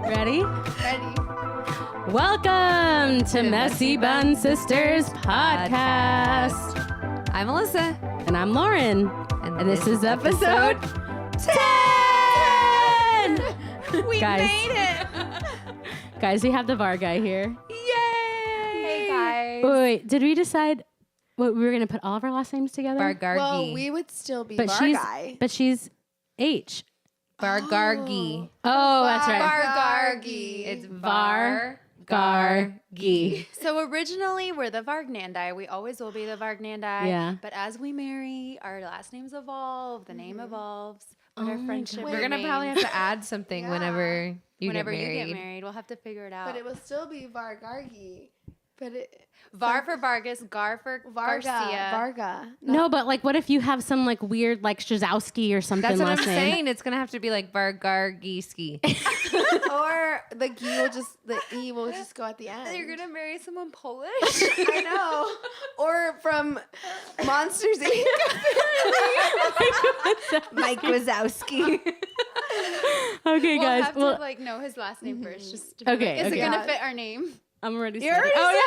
Ready? Ready. Welcome to Messy Bun Sisters Podcast. I'm Melissa. And I'm Lauren. And this is episode 10! We Guys. made it. Guys, we have the VAR guy here. Yay. Hey, guys. Wait, did we decide what we were going to put all of our last names together? Vargargi. Well, we would still be but she's H. Vargargi. Oh, that's right. Vargargi. It's Vargargi. So originally we're the Vargnandi. We always will be the Vargnandi. Yeah. But as we marry, our last names evolve. The name evolves. But our my friendship God. We're going to probably have to add something Yeah. whenever you get married. you get married. We'll have to figure it out. But it will still be Vargargi. But it Var for Vargas, Gar for Garcia. Varga. No, but like, what if you have some like weird, like Shazowski or something That's what last I'm name? saying. It's going to have to be like Vargargiski. Or the E will just go at the end. You're going to marry someone Polish? I know. Or from Monsters Inc. Mike Wazowski. Okay, We'll guys. have Well, to like know his last name first. Just to Okay, Is okay. it going to Yeah. fit our name? I'm already You're sweating. already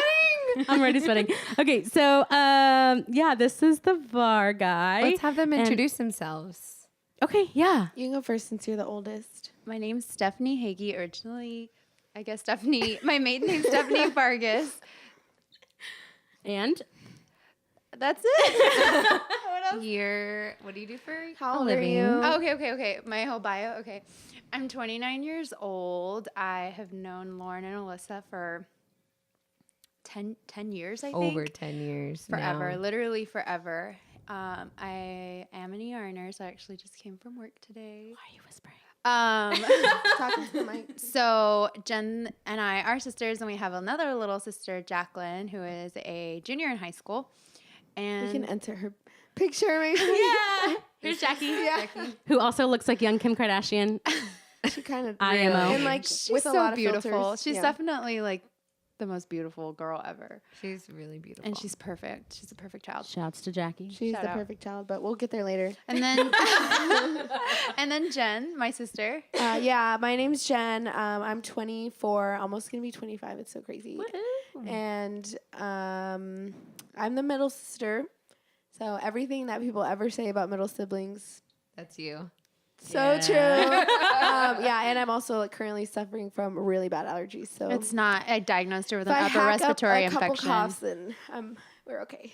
Yeah. I'm already sweating. Okay, so yeah, this is the VAR guy. Let's have them introduce themselves. Okay, yeah. You can go first since you're the oldest. My name's Stephanie Hagee. Originally, I guess Stephanie. My maiden name's Stephanie Vargas. And That's it. What else? What do you do for How a old living? are you? Oh, okay. My whole bio. Okay. I'm 29 years old. I have known Lauren and Alyssa for 10 years, I think. Over 10 years Forever. now. Literally forever. I am an ER nurse. I actually just came from work today. why are you whispering? Talking to the mic. So Jen and I are sisters, and we have another little sister, Jacqueline, who is a junior in high school. And We can enter her picture maybe. Yeah. Here's Jackie. Yeah. Who also looks like young Kim Kardashian. She kind of IMO. and like she's with so a lot of beautiful. filters. She's Yeah. definitely like the most beautiful girl ever, She's really beautiful. and she's perfect. She's a perfect child. Shouts to Jackie. She's Shout the out. perfect child, but we'll get there later. And then and then Jen, my sister. Yeah, my name's Jen. I'm 24, almost gonna be 25. It's so crazy. And I'm the middle sister. So everything that people ever say about middle siblings, That's you. so Yeah. true. Yeah, and I'm also like currently suffering from really bad allergies. So It's not. I diagnosed her with if an I upper hack respiratory up a couple infection. coughs, then we're okay.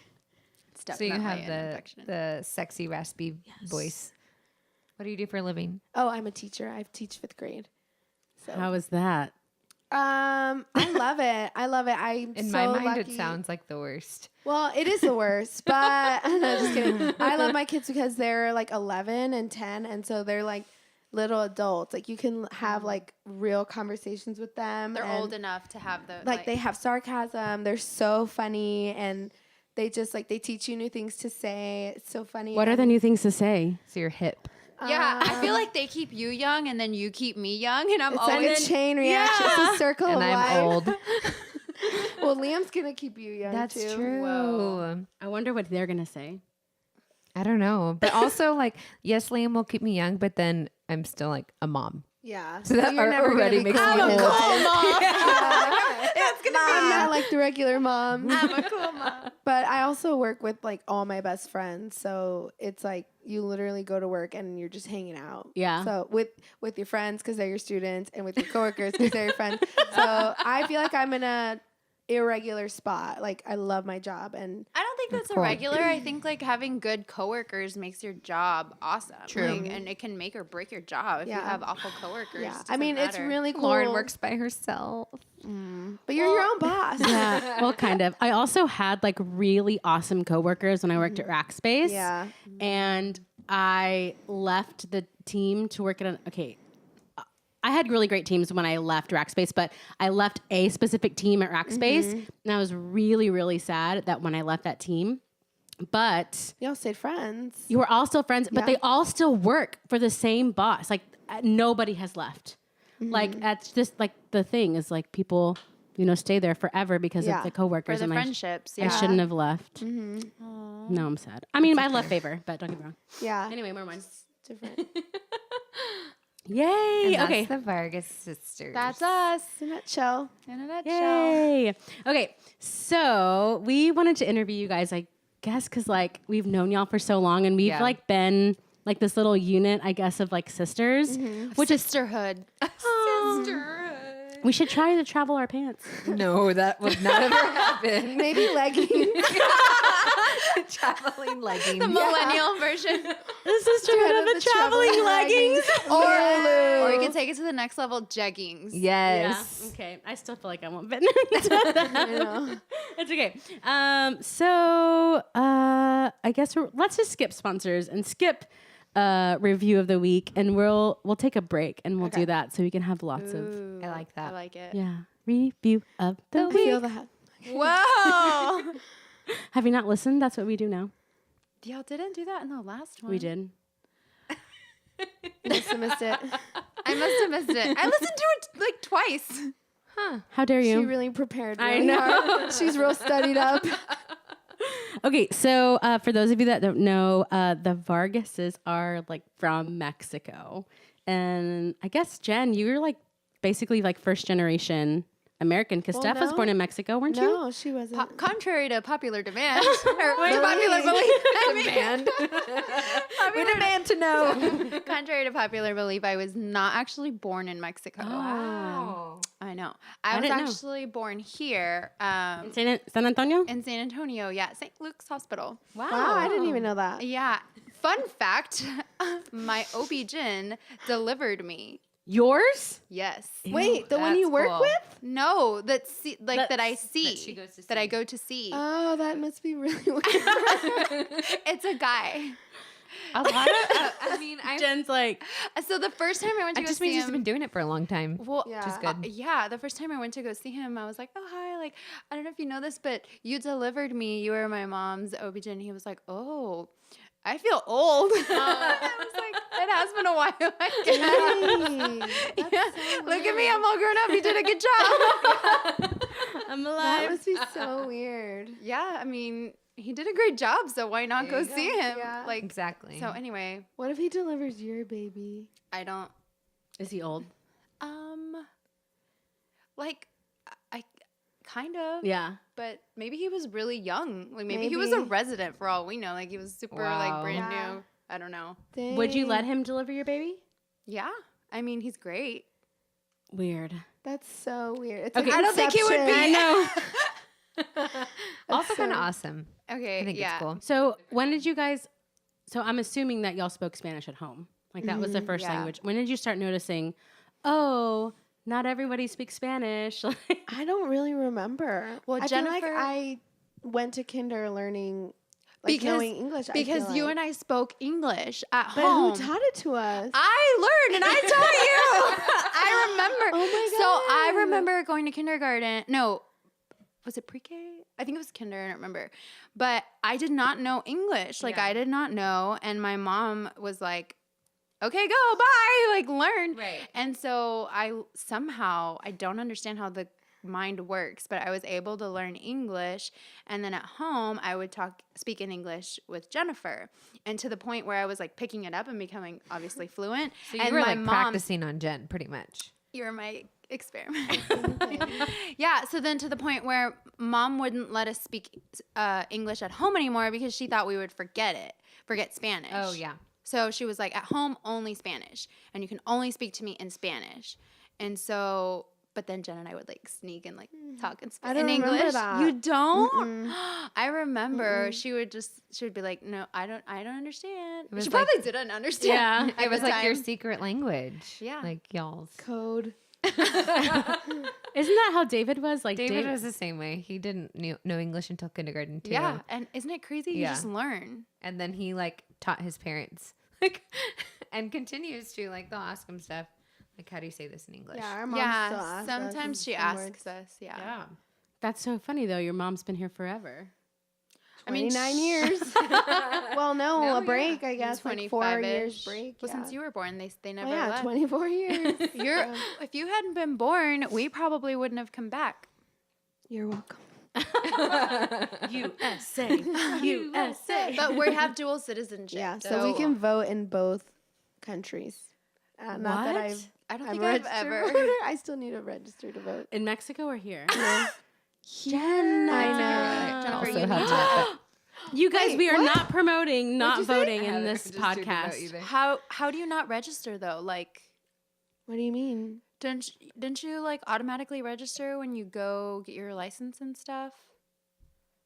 It's So you definitely have an infection. the sexy, raspy voice. What do you do for a living? Oh, I'm a teacher. I teach 5th grade. So How is that? I love it. I'm In so my mind, lucky. it sounds like the worst. Well, it is the worst, but no, just kidding. I love my kids because they're like 11 and 10, and so they're like little adults. Like you can have like real conversations with them. They're and, old enough to have the Like they have sarcasm. They're so funny, and they just like they teach you new things to say. It's so funny. What are the new things to say? So you're hip. Yeah, I feel like they keep you young, and then you keep me young, and I'm It's always like a chain reaction. It's a circle And of I'm life. old. Well, Liam's gonna keep you young That's too. true. Whoa. I wonder what they're going to say. I don't know. But also, like, yes, Liam will keep me young, but then I'm still like a mom. Yeah. So that you're never already gonna be makes cool. me I'm a old. cool mom. It's gonna I'm not like the regular mom. I'm a cool mom. But I also work with like all my best friends, so it's like you literally go to work and you're just hanging out. Yeah. So with your friends because they're your students, and with your coworkers because they're your friends. So I feel like I'm in a irregular spot. Like I love my job, and I don't think that's cool. irregular. I think like having good coworkers makes your job awesome. True. Like, and it can make or break your job if you Yeah. have awful coworkers. yeah, It I mean doesn't it's matter. really cool. Lauren works by herself. but you're your own boss. Yeah, well, kind of. I also had like really awesome coworkers when I worked at Rackspace. Yeah. And I left the team to work at I had really great teams when I left Rackspace, but I left a specific team at Rackspace, and I was really, really sad that when I left that team. But Y'all stayed friends. you were all still friends, but Yeah. they all still work for the same boss. Like nobody has left. Like that's just like the thing is like people, stay there forever because Yeah. of the For coworkers. the and friendships. I Yeah. shouldn't have left. No, I'm sad. I mean, I love Favor, but don't get me wrong. Yeah. Anyway, more mine. Different. Yay! And that's Okay. the Vargas sisters. That's us In a nutshell. in a nutshell. Yay! Okay, so we wanted to interview you guys, I guess, because like we've known y'all for so long, and we've Yeah. like been like this little unit, I guess, of like sisters, which is Sisterhood. we should try to travel our pants. No, that would not ever happen. Maybe leggings. Traveling leggings. The millennial version. The sisterhood of the traveling leggings. Or you can take it to the next level, jeggings. Yes. Yeah. Okay. I still feel like I won't fit into that. I know. It's okay. So I guess let's just skip sponsors and skip review of the week, and we'll take a break and we'll do that so we can have lots of Ooh, I like that. I like it. review of the I week. feel that. Whoa. Have you not listened? That's what we do now. Y'all didn't do that in the last one. We did. Must have missed it. I must have missed it. I listened to it like twice. How dare you? She really prepared. I Really know. hard. She's real studied up. Okay, so for those of you that don't know, the Vargases are like from Mexico, and I guess Jen, you were like basically like first generation American because Well, Steph was no. born in Mexico, weren't you? No, she wasn't. Contrary to popular demand, or Really? popular belief, Demand. We demand to know. contrary to popular belief, I was not actually born in Mexico. Wow. I know. I was didn't know. actually born here In San Antonio. in San Antonio. Yeah, St. Luke's Hospital. Wow, I didn't even know that. Yeah. Fun fact: my OB-GYN delivered me. Yours? Yes. Wait, the one That's you work cool. with? No, that I see. That she goes to That I see. go to see. Oh, that must be really weird. It's a guy. A lot of, I mean, Jen's like, So the first time I went to it go just see means he's him, been doing it for a long time. well, Yeah. Which is good. yeah, the first time I went to go see him, I was like, oh, hi. Like, I don't know if you know this, but you delivered me. You were my mom's OB-GYN. He was like, oh, I feel old. I was like, it has been a while, I guess. Hey, that's Yeah. so Look at me. weird. I'm all grown up. You did a good job. I'm That alive. must be so weird. Yeah, I mean, he did a great job, so why not go you go. see him? Yeah. Like, Exactly. so anyway, What if he delivers your baby? I don't, Is he old? like, I kind of, Yeah. but maybe he was really young. Like, maybe he was a Maybe. resident for all we know. Like, he was super, like, Wow. brand Yeah. new. I don't know. Would you Dang. let him deliver your baby? Yeah, I mean, he's great. Weird. That's so weird. It's Okay. like I don't think he would be. Inception. know. Also so- kind of awesome. Okay, I think yeah. it's cool. So when did you guys? So I'm assuming that y'all spoke Spanish at home. Like that was the first yeah. language. When did you start noticing? Oh, not everybody speaks Spanish. I don't really remember. Well, I feel like Jennifer- I went to kinder learning, like knowing English. Because you and I spoke English at But home. who taught it to us? I learned and I taught you. I remember. Oh my So I God. remember going to kindergarten. No, was it pre-K? I think it was kinder. I don't remember. But I did not know English. Like, Yeah. I did not know. And my mom was like, okay, go, bye. Like, learn. Right. And so I don't understand how the mind works, but I was able to learn English. And then at home, I would speak in English with Jennifer. And to the point where I was like picking it up and becoming obviously fluent. So you and were my like mom, practicing on Jen, pretty much. you're my experiment. Yeah. So then to the point where mom wouldn't let us speak English at home anymore because she thought we would forget Spanish. Oh yeah. So she was like, at home, only Spanish. And you can only speak to me in Spanish. And so, but then Jen and I would like sneak and like talk in, I don't in remember English. that. You don't? Mm-mm. I remember she would be like, no, I don't understand. was She like- probably didn't understand. Yeah. at It was the like your time. secret language. Yeah. Like y'all's. Code. Isn't that how David was? Like David was the same way. He didn't know English until kindergarten too. Yeah. And isn't it crazy? You Yeah. just learn. And then he like taught his parents. Like and continues to like they'll ask him stuff. Like how do you say this in English? Yeah, our mom still Yeah. asks us Sometimes she some words. asks us. Yeah. Yeah. That's so funny though. Your mom's been here forever. I mean, 29 years. Well, no, No, a break, I guess. Like 4 25-ish. years break. Well, yeah. since you were born, they never Oh, yeah, left. 24 years. If you hadn't been born, we probably wouldn't have come back. You're welcome. USA, USA. But we have dual citizenship. Yeah, so we can vote in both countries. Not that What? I don't I'm think a I've registered ever. voter. I still need to register to vote. In Mexico or here? Jen, I know. Jennifer, also you have need that. to. You guys, Wait, we are what? not promoting not you say? voting I in haven't this registered to vote podcast. either. How do you not register though? Like, What do you mean? didn't you like automatically register when you go get your license and stuff?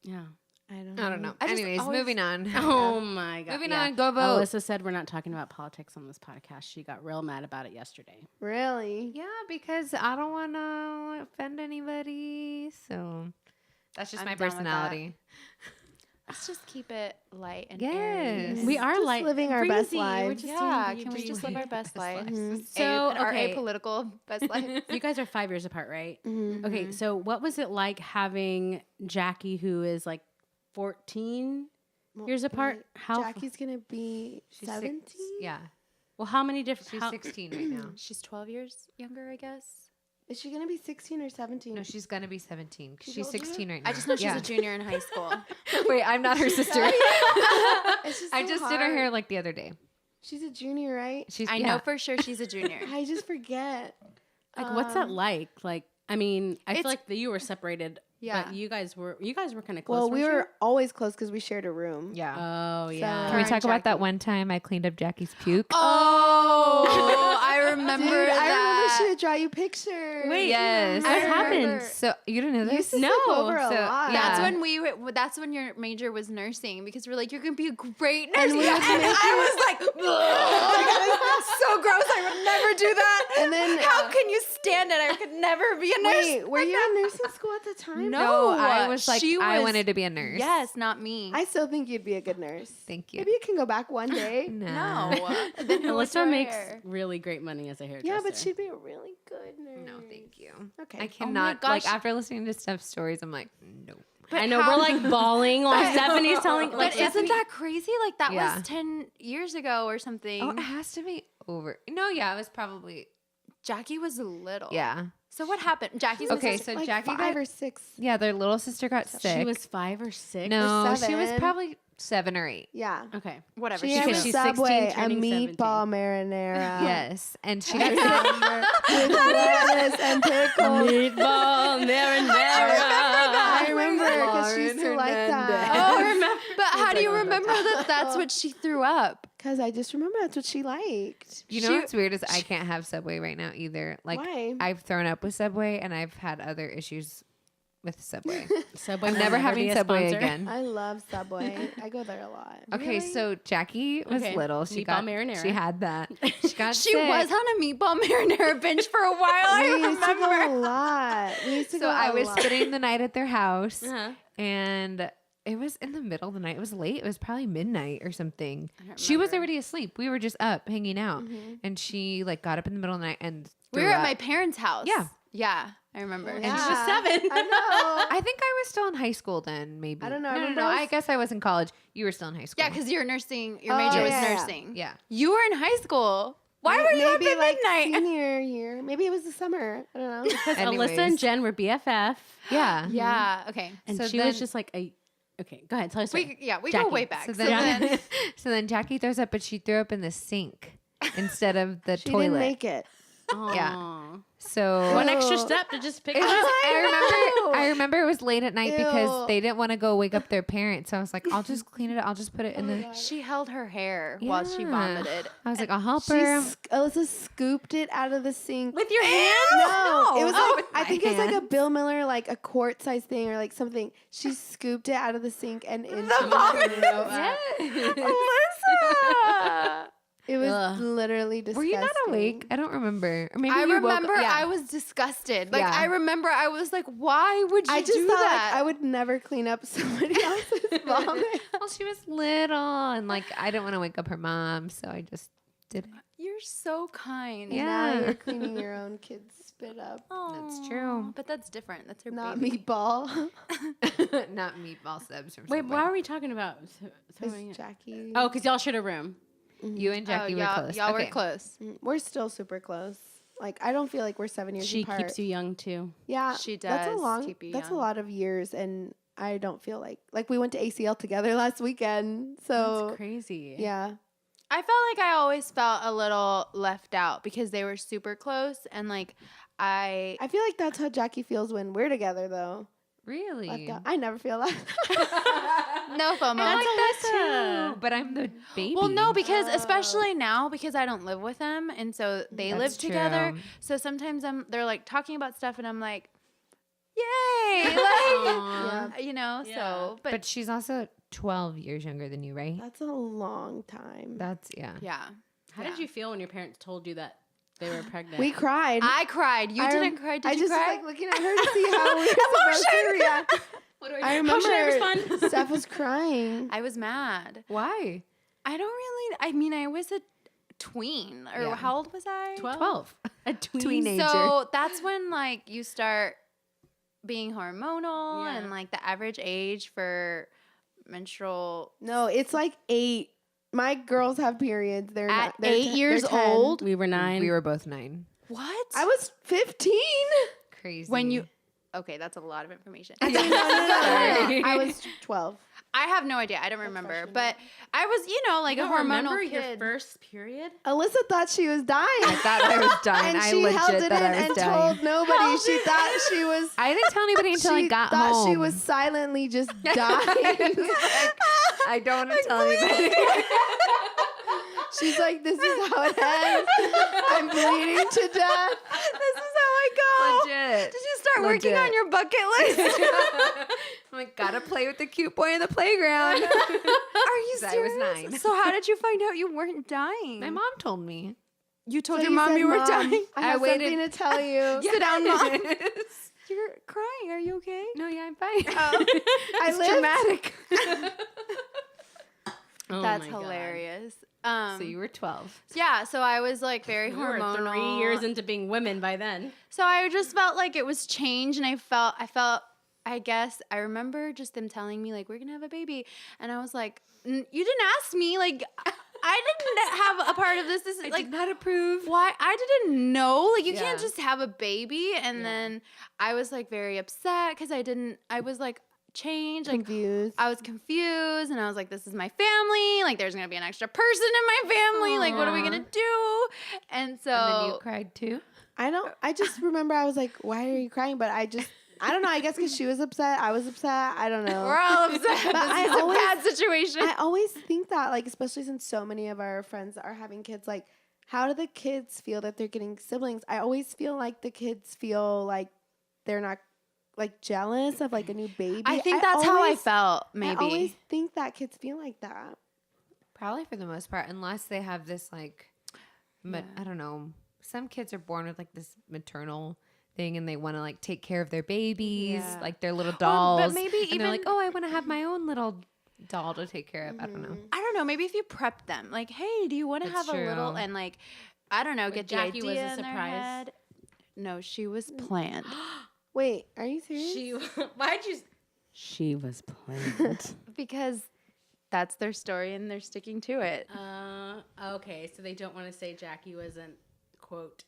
Yeah. I don't I don't know. I just Anyways, always- moving on. Oh my god. Moving yeah. on, go vote. Alyssa said we're not talking about politics on this podcast. She got real mad about it yesterday. Really? Yeah, because I don't want to offend anybody. So that's just I'm my down with that. personality. Let's just keep it light and Yes. airy. We are Just like living our best breezy. We're lives. just Yeah, doing can we just live our best life? So, Our okay. apolitical best life. You guys are 5 years apart, right? Mm-hmm. Okay, so what was it like having Jackie, who is like 14 years apart? How? Jackie's gonna be She's 17. Yeah, Well, how many different? she's how, 16 right now. She's 12 years younger, I guess. Is she gonna be 16 or 17? No, she's gonna be 17. 'Cause She she's told you? 16 right now. I just know she's Yeah. a junior in high school. Wait, I'm not her sister. It's just I so just did her hard. hair like the other day. She's a junior, right? She's I yeah. know for sure she's a junior. I just forget. like, what's that like? Like, I mean, I feel It's- like that you were separated. Yeah. But you guys were kind of close. Well, we weren't were always close because we shared a room. Yeah. you? Oh yeah. Can we Her talk and about that Jackie. one time I cleaned up Jackie's puke? Oh, I remember Dude, I remember that. she would draw you pictures. Wait, Yes. what I happened? remember. So you didn't know You this? used to No, sleep over a so- lot. yeah. That's when your major was nursing because we're like, you're gonna be a great nurse. And And, we would make I was like, "Ugh, so gross. I would never do that. And then- how can you stand it? I could never be a nurse. Wait, were you in nursing school at the time? No. I was like, she I was- wanted to be a nurse. Yes, not me. I still think you'd be a good nurse. Thank you. Maybe you can go back one day. No. Then who wants Alyssa your makes hair? really great money as a hairdresser. Yeah, but she'd be a really good nurse. No, thank you. Okay. I cannot. gosh. Like after listening to Steph's stories, I'm like, nope. I know we're like bawling while Stephanie's telling. Like, But isn't that crazy? Like that Yeah. was 10 years ago or something. Oh, it has to be over. No, yeah, it was probably Jackie was little. yeah. So what happened? Jackie's Okay, sister- so like Jackie 5 got or 6. yeah. Their little sister got sick. she was 5 or 6? no, she was 7. probably 7 or 8. Yeah. Okay. whatever. She She had a was she's Subway, 16, a turning 17. meatball marinara. Yes, and she I got sick. remember with lettuce and pickles. Meatball marinara. I remember because she used to like that. Oh, remember? But how do you remember that? That's what she threw up. Because I just remember that's what she liked. You know She- what's weird is I can't have Subway right now either. Like Why? I've thrown up with Subway and I've had other issues with Subway. Subway I'm will never be having a Subway sponsor. again. I love Subway. I go there a lot. Okay, so Jackie was Okay, little. She meatball got marinara. She had that. She got She sick. was on a meatball marinara binge for a while. I We used to go remember. a lot. We used to So go I a was lot. spending the night at their house, Uh-huh. and it was in the middle of the night. It was late. It was probably midnight or something. don't She was remember. already asleep. We were just up hanging out, and she like got up in the middle of the night and We threw were at up. my parents' house. Yeah. Yeah, I remember. Yeah. She was 7. I know. I think I was still in high school then. Maybe I don't know. I No, no, remember no. I I was- guess I was in college. You were still in high school. Yeah, because you're nursing. Your Oh, major was yeah. nursing. yeah. You were in high school. Why were you up Maybe at like midnight? senior year. Maybe it was the summer. I don't know. Because Anyways. Alyssa and Jen were BFF, Yeah. Yeah. Okay. and So she then- was just like a. Okay, go ahead. Tell us. We go Jackie. way back. So So then, then, so then Jackie throws up, but she threw up in the sink instead of the She toilet. didn't make it. Yeah. So One Ew. extra step to just pick it it was, up. I remember it was late at night because Ew. they didn't want to go wake up their parents. So I was like, I'll just clean it up. I'll just put it in the. she held her hair while she Yeah. vomited. I was like, I'll help She her. Alyssa scooped it out of the sink. With your hands? No, it was Oh, like with I my think it was like a hands. Bill Miller, like a quart size thing or like something. She scooped it out of the sink and into vomit. Yes. It was Ugh. literally Were disgusting. you not awake? I don't remember. Or maybe I you woke up- remember yeah. I was disgusted. Like Yeah. I remember I was like, why would you I just do thought that? like I would never clean up somebody else's vomit. Well, she was little, and like I didn't want to wake up her mom, so I just did it. You're so kind. Yeah. Now you're cleaning your own kid's spit up. That's true. But that's different. That's her Not baby. meatball. Not meatball subs from Wait, Subway. why are we talking about throwing It's it? Jackie. Oh, because y'all shared a room. You and Jackie were y'all, close. Y'all Okay. were close. We're still super close. Like I don't feel like we're 7 years She apart. keeps you young too. Yeah, She That's a does long. keep you That's young. a lot of years, and I don't feel like we went to ACL together last weekend. So That's crazy. yeah, I felt like I always felt a little left out because they were super close, and like I feel like that's how Jackie feels when we're together, though. Really? Left out. I never feel that. no FOMO. I like that too, but I'm the baby. Well, no, because especially now because I don't live with them, and so they live That's together. true. So sometimes they're like talking about stuff, and I'm like, yay, like you know. Yeah. So, But she's also 12 years younger than you, right? That's a long time. That's yeah. yeah. How did you feel when your parents told you that they were pregnant? We cried. I cried. You I didn't cry. Did I you just cry? was like looking at her to see how we were supposed to react. I remember respond? Steph was crying. I was mad. Why? I don't really. I mean, I was a tween, or Yeah. how old was I? 12. A tween. Teenager. So that's when like you start being hormonal, Yeah. and like the average age for menstrual No, it's like 8. My girls have periods. They're at not, they're 8 10 years they're 10. old. We were 9. We were both 9. What? I was 15. Crazy. when you. Okay, that's a lot of information. No. I was 12. I have no idea. I don't remember, but I was, like You a don't remember hormonal your kid. first period? Alyssa thought she was dying. I thought I was dying. and I she held legit it in thought I was and dying. told nobody. She thought she was. I didn't tell anybody until I she got thought home. she was silently just dying. I don't want to tell anybody. She's like, this is how it ends. I'm bleeding to death. This is how I go. Legit. Did you start working on your bucket list? I'm like, gotta play with the cute boy in the playground. Are you So I serious? was 9. So how did you find out you weren't dying? My mom told me. You told So your mom said, you were "Mom, dying. I have waited- something to tell you. Sit down, mom. Yes. You're crying. Are you okay? No, yeah, I'm fine. I It's lived. dramatic. Oh That's my God. hilarious. So you were 12. Yeah, so I was like very We were hormonal. 3 years into being women by then. So I just felt like it was change, and I felt, I guess, I remember just them telling me, like, we're going to have a baby. And I was like, you didn't ask me. Like, I didn't have a part of this. This is I like, did not approve. why? I didn't know. Like, you can't Yeah. just have a baby. And then I was like very upset because I was like, change. Like, Confused. I was confused, and I was like, this is my family. Like, there's going to be an extra person in my family. Like, what are we Aw. going to do? And so. And then you cried too? I just remember I was like, why are you crying? But I don't know. I guess because she was upset. I was upset. I don't know. We're all upset. But This I is a always- bad situation. I always think that, like, especially since so many of our friends are having kids, like, how do the kids feel that they're getting siblings? I always feel like the kids feel like they're not, like, jealous of, like, a new baby. I think that's how I always- felt, maybe. I always think that kids feel like that. Probably for the most part, unless they have this like, I don't know. Some kids are born with like this maternal thing, and they want to like take care of their babies, Yeah. like their little Or- dolls. but maybe and they're like, even- oh, I want to have my own little doll to take care of. I don't know. I don't know. Maybe if you prep them, like, hey, do you want to That's have a little, true. and like, I don't know, But get Jackie the was idea a in their surprise? head. No, she was planned Wait, are you serious? Why'd you? She was planned. because that's their story, and they're sticking to it. Okay, so they don't want to say Jackie was an quote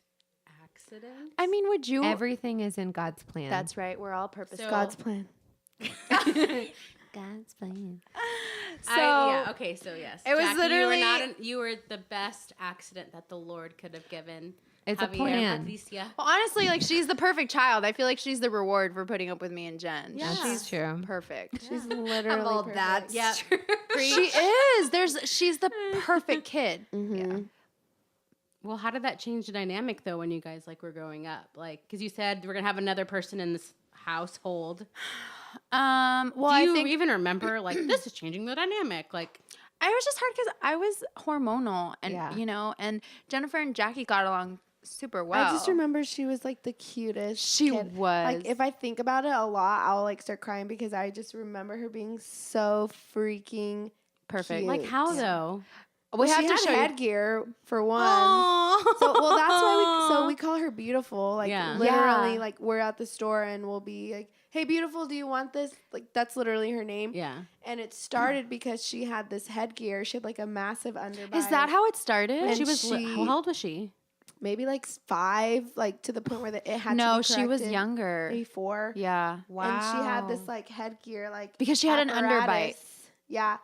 accident. I mean, would you? Everything is in God's plan. That's right. We're all purposeful. So- God's plan. God's plan. So okay, so yes, it was Jackie, literally- you were the best accident that the Lord could have given. It's a Javier, plan. Patricia. well, honestly, like, she's the perfect child. I feel like she's the reward for putting up with me and Jen. Yeah. She's true. perfect. She's literally perfect. Yeah, She is. She's the perfect kid. Mhm. Well, how did that change the dynamic though when you guys like were growing up? Like, because you said we're gonna have another person in this household. Well, Do I you think even remember like this is changing the dynamic? Like, I was just hard because I was hormonal, and Yeah. and Jennifer and Jackie got along super well. I just remember she was like the cutest. She kid. was. Like, if I think about it a lot, I'll like start crying because I just remember her being so freaking perfect. cute. like how though? We have she to had show you. headgear for one. Aww. So well, that's why we call her beautiful. Like Yeah. literally, Yeah. like we're at the store and we'll be like, "Hey, beautiful, do you want this?" Like that's literally her name. Yeah. And it started because she had this headgear. She had like a massive underbite. Is that how it started? And She was. she- How old was she? maybe like 5, like to the point where it had to No, be she was corrected. younger. Maybe 4. Yeah. Wow. And she had this like headgear, like Because she had an underbite. apparatus. Yeah.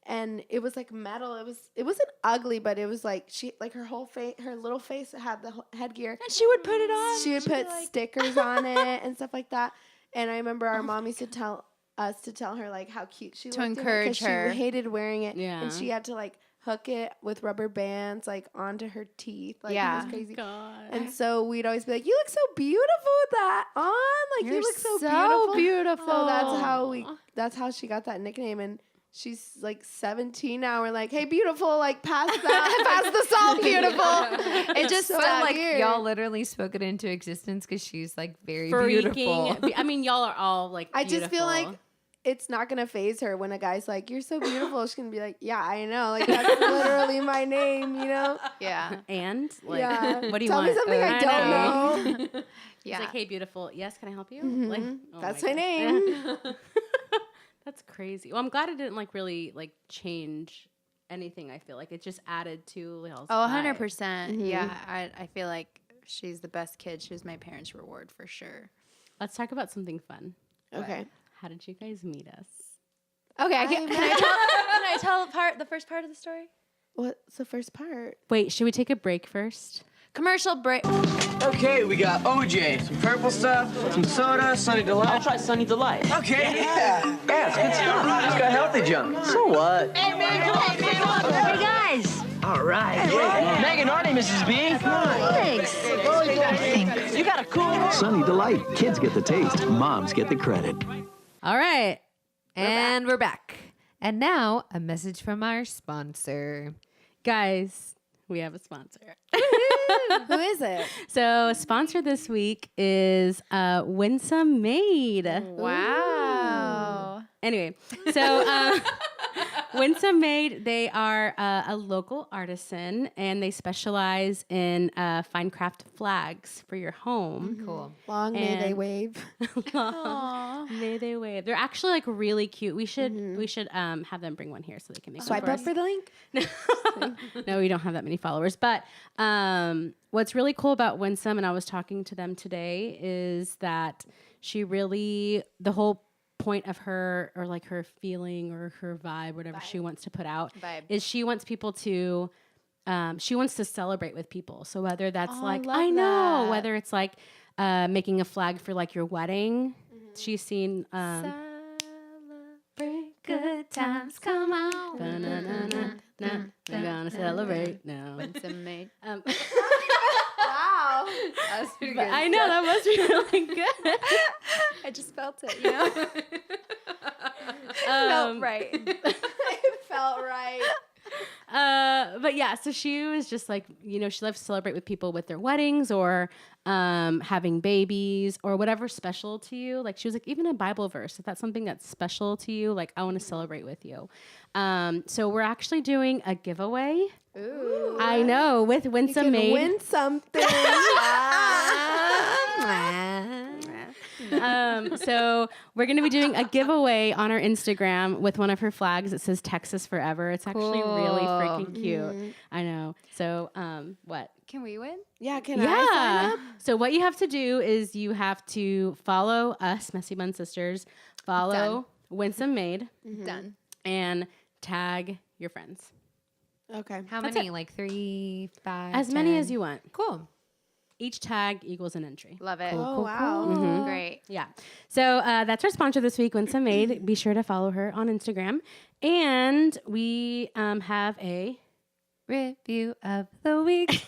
and it was like metal. It wasn't ugly, but it was like she like her whole face, her little face had the headgear. And she would put it on. She would put stickers on it and stuff like that. And I remember our mom used to tell us to tell her like how cute she To looked in it, encourage 'cause her. She hated wearing it, Yeah. and she had to like hook it with rubber bands like onto her teeth. Like, Yeah. it was crazy. God. And so we'd always be like, "You look so beautiful with that on. Like you You're look so so beautiful." beautiful. So that's how she got that nickname. And she's like 17 now. We're like, "Hey, beautiful, like pass that, pass the salt, beautiful." It just So stuck. like y'all literally spoke it into existence because she's like very beautiful. Freaking. I mean, y'all are all like. I just feel beautiful. like it's not gonna phase her when a guy's like, "You're so beautiful." She's gonna be like, "Yeah, I know. Like that's literally my name, you know." Yeah. And like, Yeah. what do you Tell want? me something I don't know. He's Yeah. like, hey, beautiful. Yes, can I help you? Mhm. Like, oh That's my my God. name. That's crazy. Well, I'm glad it didn't like really like change anything. I feel like it just added to y'all's Oh, vibe. 100%. Yeah. I feel like she's the best kid. She was my parents' reward for sure. Let's talk about something fun. Okay. How did you guys meet us? Okay. Can I tell the first part of the story? What's the first part? Wait, should we take a break first? Commercial break. Okay, we got OJ, some purple stuff, some soda, Sunny Delight. I'll try Sunny Delight. Okay, yeah, it's good stuff. It's got healthy junk. So what? Hey, guys! All right. Megan, our name is Mrs. B. Thanks. You got a cool... Sunny Delight. Kids get the taste. Moms get the credit. All right. And we're back. And now a message from our sponsor. Guys, we have a sponsor. Who is it? So, sponsor this week is Winsome Maid. Wow. Anyway, so Winsome Maid, they are a local artisan and they specialize in fine craft flags for your home. Cool. Long may they And- wave. May they wave. They're actually like really cute. We should have them bring one here so they can make one Swipe for up us. for the link. No, we don't have that many followers. But what's really cool about Winsome, and I was talking to them today, is that she really, the whole point of her, or like her feeling or her vibe, whatever she wants to put out, is she wants people to, she wants to celebrate with people. So whether that's I love that. whether it's like making a flag for like your wedding, she's seen. Celebrate good times. Come on. We're gonna celebrate now. Winsome Maid. Wow. That's pretty But I know that was really good. I just felt it, you know? Felt right. It felt right. But yeah, so she was just like, you know, she loves to celebrate with people with their weddings or having babies or whatever's special to you. Like she was like, even a Bible verse, if that's something that's special to you, like I want to celebrate with you. So we're actually doing a giveaway. Ooh. I know, with You Winsome can Maid. win something. So we're going to be doing a giveaway on our Instagram with one of her flags. It says Texas Forever. It's actually really freaking cute. I know. So what? Can we win? Yeah, can I sign up? So what you have to do is you have to follow us, Messy Bun Sisters, follow Winsome Maid, Done. and tag your friends. Okay. How That's many? Like 3, 5, As many 10? as you want. Cool. Each tag equals an entry. Love it. Oh, wow. Mhm. Great. Yeah. So that's our sponsor this week, Winsome Maid. Be sure to follow her on Instagram. And we have a Review of the week.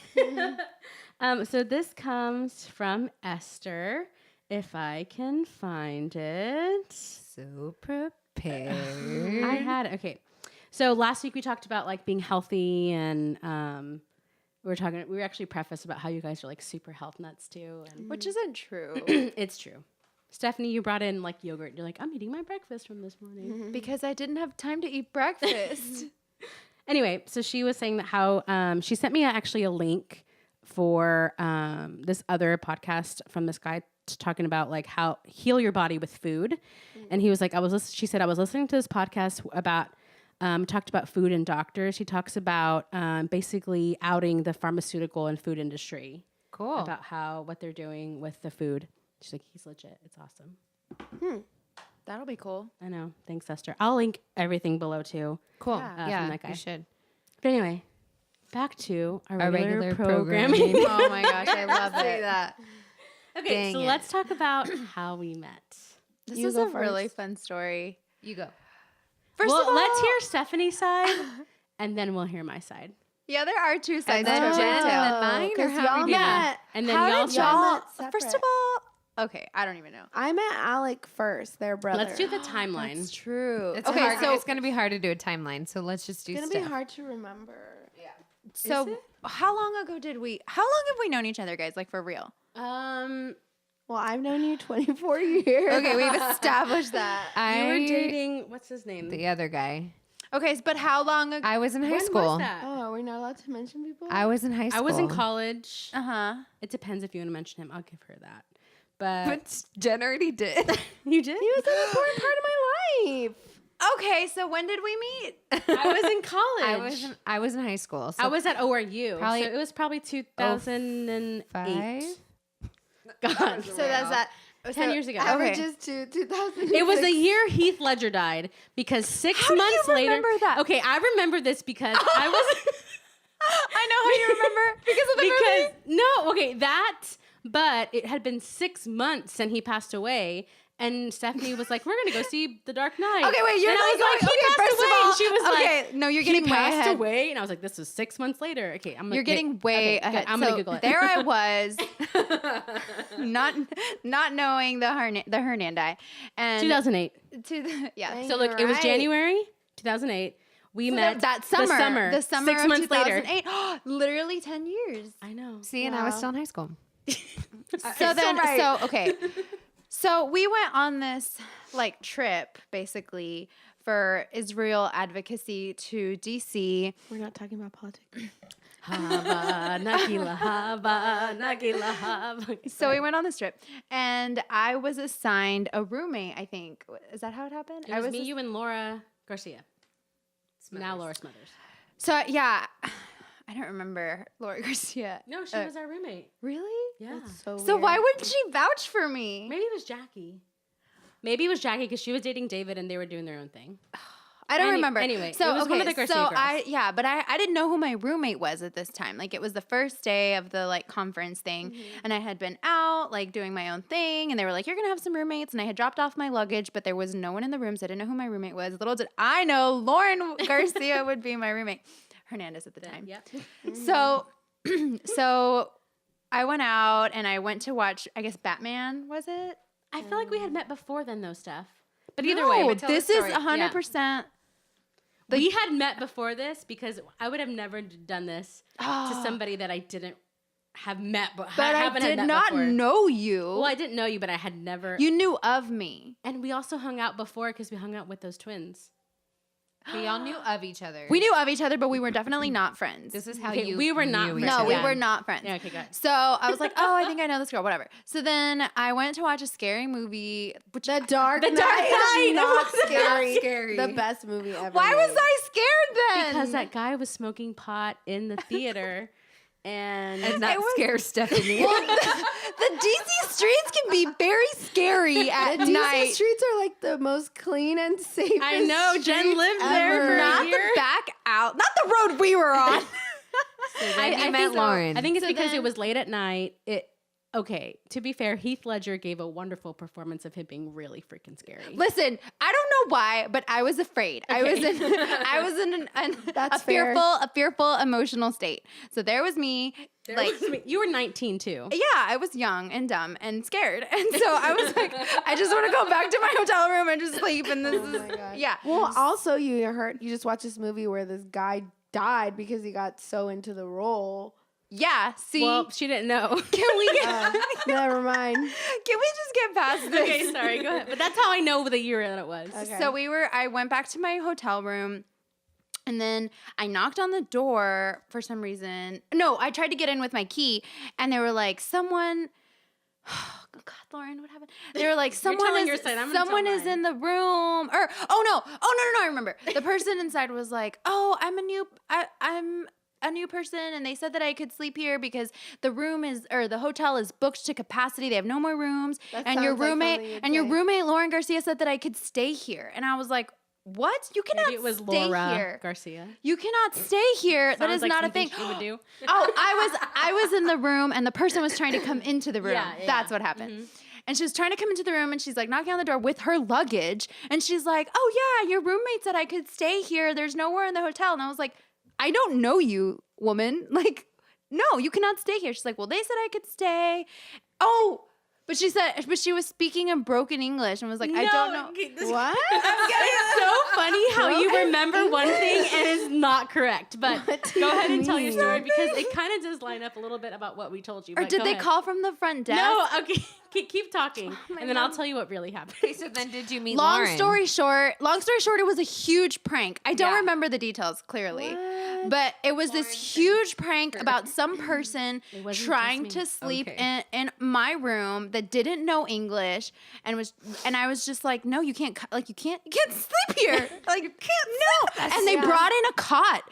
so this comes from Esther, if I can find it. So prepared. I had it. Okay. So last week we talked about like being healthy and we were actually prefaced about how you guys are like super health nuts too. And Which isn't true. it's true. Stephanie, you brought in like yogurt. You're like, I'm eating my breakfast from this morning. Because I didn't have time to eat breakfast. Anyway, so she was saying that how she sent me actually a link for this other podcast from this guy talking about like how heal your body with food. And he was like, she said, I was listening to this podcast about, talked about food and doctors. He talks about basically outing the pharmaceutical and food industry. Cool. About what they're doing with the food. She's like, he's legit. It's awesome. That'll be cool. I know. Thanks, Esther. I'll link everything below too. Cool. Yeah. from that guy. You should. But anyway, back to our regular, regular programming. Oh my gosh, I love it. that. Okay, Dang so it. let's talk about how we met. This You is go a really first. fun story. You go. First Well, of all, let's hear Stephanie's side, and then we'll hear my side. Yeah, there are two sides then to a Jen tale. and then mine, or 'cause how y'all we Yeah, met. and then How y'all did try. y'all? met First of separate. all, okay, I don't even know. I met Alec first, their brother. Let's do the timeline. That's true. It's okay, hard. so it's gonna be hard to do a timeline. So let's just do It's gonna stuff. be hard to remember. how long ago how long have we known each other, guys? Like for real? Well, I've known you 24 years. Okay, we've established that. You were dating. What's his name? the other guy. Okay, but how long ago? I was in high When school. was that? Oh, are we not allowed to mention people? I was in high school. I was in college. Uh-huh. It depends if you want to mention him. I'll give her that. But But Jen already did. you did. He was an important part of my life. Okay, so when did we meet? I was in college. I was in high school. So I was at ORU. Probably- so it was probably 2008. 5. God. So that's that. 10 years ago. Okay. Averages to 2000. It was the year Heath Ledger died because 6 How do you months later. remember that? Okay, I remember this because I was. I know how you remember because of the movie. No, okay, that. But it had been 6 months since he passed away. And Stephanie was like, "We're gonna go see The Dark Knight." Okay, wait, you're and I like, was like, okay, "He passed first of away," all- and she was okay, like, no, you're "He getting way passed ahead. away," and I was like, "This was 6 months later." Okay, I'm. You're getting way ahead. I'm so gonna Google it. There I was, not knowing the Hernandi, and 2008. to the, yeah. Dang. So look, You're it was right. January 2008. We met that summer, The summer 6 of months 2008. later, literally 10 years. I know. See, and I was still in high school. So then, so okay, so we went on this like trip basically for Israel advocacy to DC. We're not talking about politics. Hava, Nagila, Hava, Nagila, Hava. So we went on this trip, and I was assigned a roommate. I think is that how it happened? It was me, you, and Laura Garcia. Now Laura Smothers. So yeah, I don't remember Laura Garcia. No, she was our roommate. Really? Yeah. So So weird. why wouldn't she vouch for me? Maybe it was Jackie. Maybe it was Jackie because she was dating David and they were doing their own thing. I don't remember. Anyway, so it was okay, one of the Garcia so girls. but I didn't know who my roommate was at this time. Like it was the first day of the like conference thing, and I had been out like doing my own thing, and they were like, "You're gonna have some roommates," and I had dropped off my luggage, but there was no one in the room, so I didn't know who my roommate was. Little did I know Lauren Garcia would be my roommate, Hernandez at the time. Yep. So, so I went out and I went to watch. I guess Batman was it? I feel like we had met before then, though, Steph. But either No, way, this is 100%. we had met before this because I would have never done this to somebody that I didn't have met, but But I haven't had did met not before. know you. Well, I didn't know you, but I had never. You knew of me. And we also hung out before because we hung out with those twins. We all knew of each other. We knew of each other, but we were definitely not friends. This is how Okay, you. we were not knew friends. each No, other. we Yeah. were not friends. Yeah, okay, got it. So I was like, oh, I think I know this girl, whatever. So then I went to watch a scary movie. Which The Dark Knight. Knight. Not It was scary. scary. The best movie ever. Why was made. I scared then? Because that guy was smoking pot in the theater. And that scares Stephanie. the DC streets can be very scary at The DC night. streets are like the most clean and safe. I know, Jen lived there for Not a year. the back out, not the road we were on. I met Lauren. I think it's So because then- it was late at night. Okay, to be fair, Heath Ledger gave a wonderful performance of him being really freaking scary. Listen, I don't know why, but I was afraid. I was in That's a fair. fearful emotional state. So there was me, You were 19 too. yeah, I was young and dumb and scared, and so I was like, I just want to go back to my hotel room and just sleep. And this is, my God. yeah. Well, also you just watched this movie where this guy died because he got so into the role. Yeah. See, Well, she didn't know. can we get? Never mind. Can we just get past this? Okay, sorry, go ahead. But that's how I know the year that it was. Okay. So I went back to my hotel room, and then I knocked on the door for some reason. No, I tried to get in with my key, and they were like, someone. Oh God, Lauren, what happened? They were like, someone telling is your side, I'm gonna someone tell is mine. in the room, or oh no, I remember. The person inside was like, oh, I'm a new person, and they said that I could sleep here because the hotel is booked to capacity. They have no more rooms. That And your sounds like roommate something you'd and your say. roommate Lauren Garcia said that I could stay here. And I was like, what? You cannot Maybe it was stay Laura here. Garcia. You cannot stay here. That Sounds is like not a something thing. she would do. Oh, I was in the room and the person was trying to come into the room. Yeah, yeah. That's what happened. And she was trying to come into the room and she's like knocking on the door with her luggage. And she's like, oh yeah, your roommate said I could stay here. There's nowhere in the hotel. And I was like, I don't know you, woman. Like, no, you cannot stay here. She's like, well, they said I could stay. Oh, but she was speaking in broken English and was like, I don't know. What? It's so funny how you remember one thing and is not correct. But go ahead and tell your story because it kind of does line up a little bit about what we told you. Or but did go they ahead. call from the front desk? No, okay. Keep talking, and then I'll tell you what really happened. Okay, so then did you meet Long Lauren? story short, it was a huge prank. I don't Yeah. remember the details clearly, but it was this huge prank about some person wasn't trying just me. to sleep Okay. in my room that didn't know English and I was just like, no, you can't sleep here. Like you can't. No. And they brought in a cot.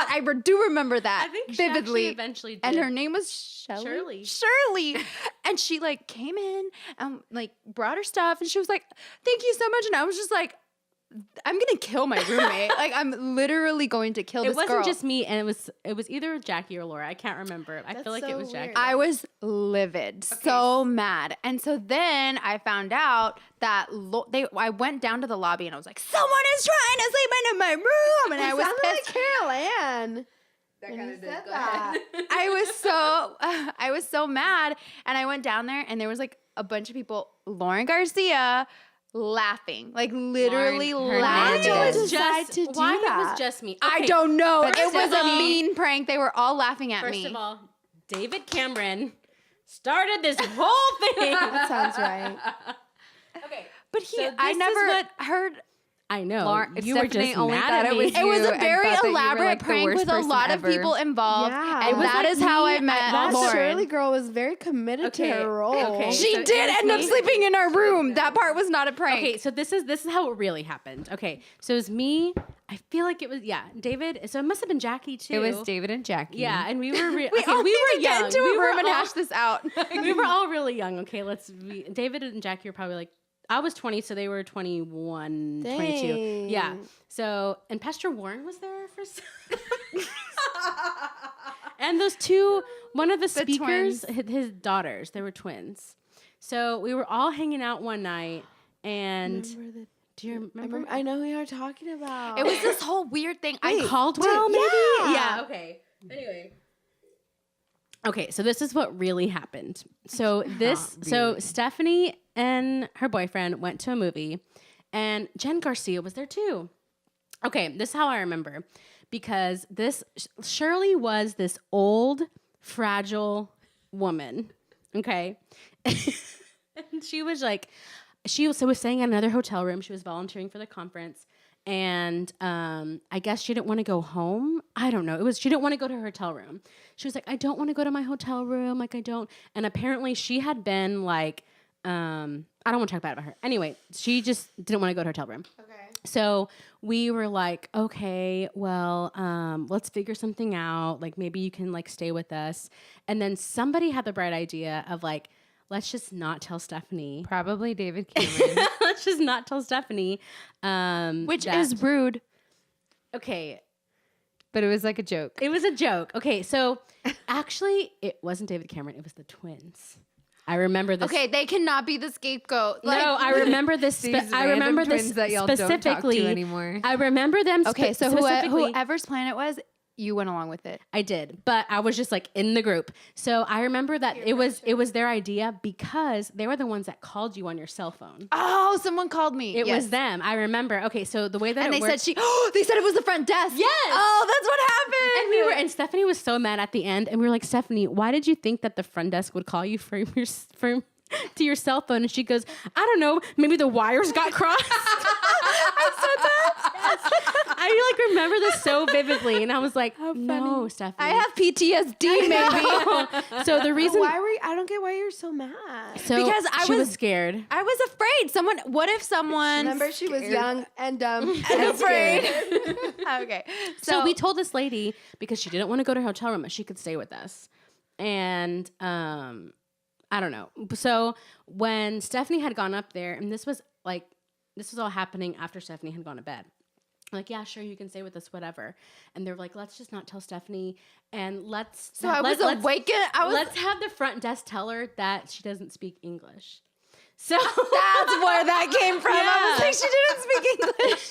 I do remember that I think she vividly. actually eventually did. And her name was Shirley. And she like came in and like brought her stuff and she was like, thank you so much. And I was just like, I'm gonna kill my roommate. Like I'm literally going to kill It this wasn't girl. just me, and it was either Jackie or Laura. I can't remember. I feel like so it was Jackie. weird. I was livid, so mad. And so then I found out that I went down to the lobby and I was like, someone is trying to sleep into my room. And I was sounded pissed. like Carol Ann. That when kind you of did. said Go that. ahead. I was so mad. And I went down there and there was like a bunch of people, Lauren Garcia, laughing, like literally Lauren laughing. Hernandez. Why it that? was just me? I Okay, don't know. First It was of a all- mean prank. They were all laughing at First me. of all, David Cameron started this whole thing. That sounds right. Okay, but So this I is never what- heard. I know. Lauren- you were Stephanie just only mad thought at it me. was It was you a and very thought that you were, elaborate like, the prank worst with a person lot of ever. people involved. Yeah. And It was that like is how me I met at That Lauren. Shirley girl was very committed to Okay, her role. okay. She So it did was end up me. sleeping in our room. That part was not a prank. Okay, so this is how it really happened. Okay, so it was me. I feel like it was David. So it must have been Jackie too. It was David and Jackie. Yeah, and we were we all we need were to young. get into we a were room and all- hash this out. we were all really young. Okay, David and Jackie were probably like, I was 20, so they were 21, 22. Dang. Yeah. So, and Pastor Warren was there for and those two, one of the speakers, his daughters, they were twins. So we were all hanging out one night, and do you remember? I know who you're talking about. It was this whole weird thing. Caldwell, maybe? yeah. Okay. Anyway. Okay, so this is what really happened. So Stephanie and her boyfriend went to a movie, and Jen Garcia was there too. Okay, this is how I remember, because Shirley was this old, fragile woman. Okay, and she was like, she was staying at another hotel room. She was volunteering for the conference. And I guess she didn't want to go home. I don't know. She didn't want to go to her hotel room. She was like, I don't want to go to my hotel room. Like, I don't. And apparently she had been like, I don't want to talk bad about her. Anyway, she just didn't want to go to her hotel room. Okay. So we were like, okay, well, let's figure something out. Like, maybe you can like stay with us. And then somebody had the bright idea of like, let's just not tell Stephanie. Probably David Cameron. Let's just not tell Stephanie. Which is rude. Okay. But it was like a joke. It was a joke. Okay, so actually, it wasn't David Cameron. It was the twins. I remember this. Okay, they cannot be the scapegoat. Like, No, I remember this. These I random remember this twins that y'all don't talk to specifically. anymore. I remember them. Okay, so specifically. whoever's plan it was, you went along with it. I did, but I was just like in the group. So I remember that it was their idea because they were the ones that called you on your cell phone. Oh, someone called me. It Yes. was them. I remember. Okay, so the way that And it they worked, said they said it was the front desk. Yes. Oh, that's what happened. and Stephanie was so mad at the end, and we were like, Stephanie, why did you think that the front desk would call you to your cell phone? And she goes, I don't know, maybe the wires got crossed. I said that. Yes. I like remember this so vividly, and I was like, no, Stephanie. I have PTSD, maybe. So the reason Why were you, I don't get why you're so mad. so Because I she was was- scared. I was afraid. What if someone? Remember, she was young and dumb and afraid. Okay. So we told this lady because she didn't want to go to her hotel room, but she could stay with us. And I don't know. So when Stephanie had gone up there, and this was all happening after Stephanie had gone to bed. Like, yeah, sure, you can stay with us, whatever. And they're like, let's just not tell Stephanie, and let's. So I was awake. Let's have the front desk tell her that she doesn't speak English. So That's where that came from. I was like, she didn't speak English.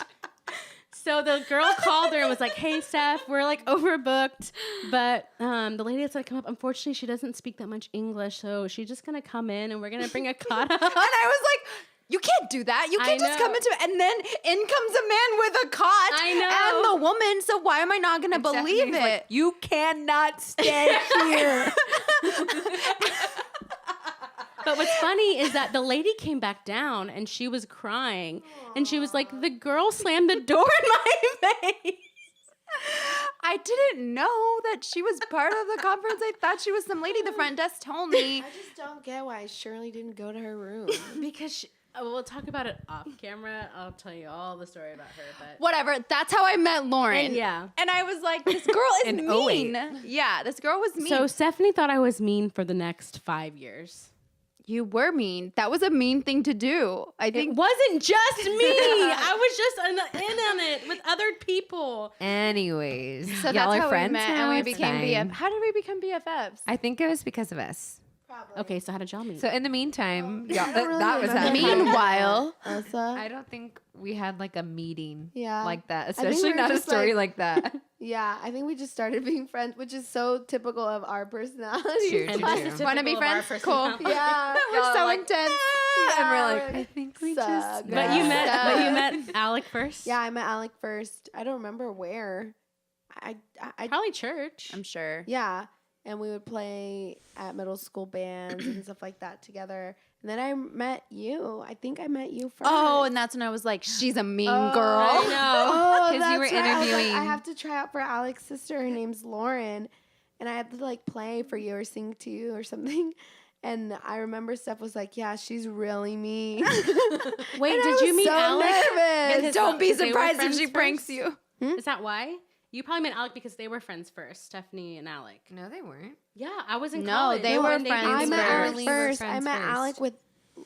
So the girl called her and was like, hey, Steph, we're like overbooked. But the lady that's going to come up, unfortunately, she doesn't speak that much English. So she's just going to come in and we're going to bring a cot up. And I was like, you can't do that. You can't just come into it. And then in comes a man with a cot. I know. And the woman. So why am I not going to believe it? Like, you cannot stay here. But what's funny is that the lady came back down and she was crying. And she was like, the girl slammed the door in my face. I didn't know that she was part of the conference. I thought she was some lady. The front desk told me. I just don't get why Shirley didn't go to her room. Because we'll talk about it off camera. I'll tell you all the story about her. But Whatever. That's how I met Lauren. yeah. And I was like, this girl is In mean. Yeah, this girl was mean. So Stephanie thought I was mean for the next 5 years. You were mean. That was a mean thing to do. I It think. wasn't just me. I was just in on it with other people. Anyways, So y'all that's are how friends we met, now? and we It's became fine. BFFs. How did we become BFFs? I think it was because of us. Okay, so how did y'all meet? So in the meantime, y'all, don't that really was remember. happening. Meanwhile, Elsa. I don't think we had like a meeting Yeah. like that, think we especially were not a just, story like- like that. Yeah, I think we just started being friends, which is so typical of our personality. True, And true, this true. is want to be typical of our friends? Cool. personality. Yeah, We're so like, intense. and we're Yeah, like, we're I think we so just. good. But you Yeah. met Alec first. Yeah, I met Alec first. I don't remember where. I Probably church. I'm sure. yeah, and we would play at middle school bands and stuff like that together. And then I met you. I think I met you first. Oh, and that's when I was like, she's a mean Oh, girl. I know. Oh, 'Cause you that's were right. I was like, interviewing- I have to try out for Alec's sister. Her name's Lauren, and I had to like play for you or sing to you or something. And I remember Steph was like, "Yeah, she's really mean." Wait, And I did you was meet so Alec? nervous. Because Don't be they were surprised if friends she pranks first? you. Is that why? You probably met Alec because they were friends first, Stephanie and Alec. No, they weren't. Yeah, I was in No, college. they were when friends I became met first. Alec Only were first. I friends met first. Alec with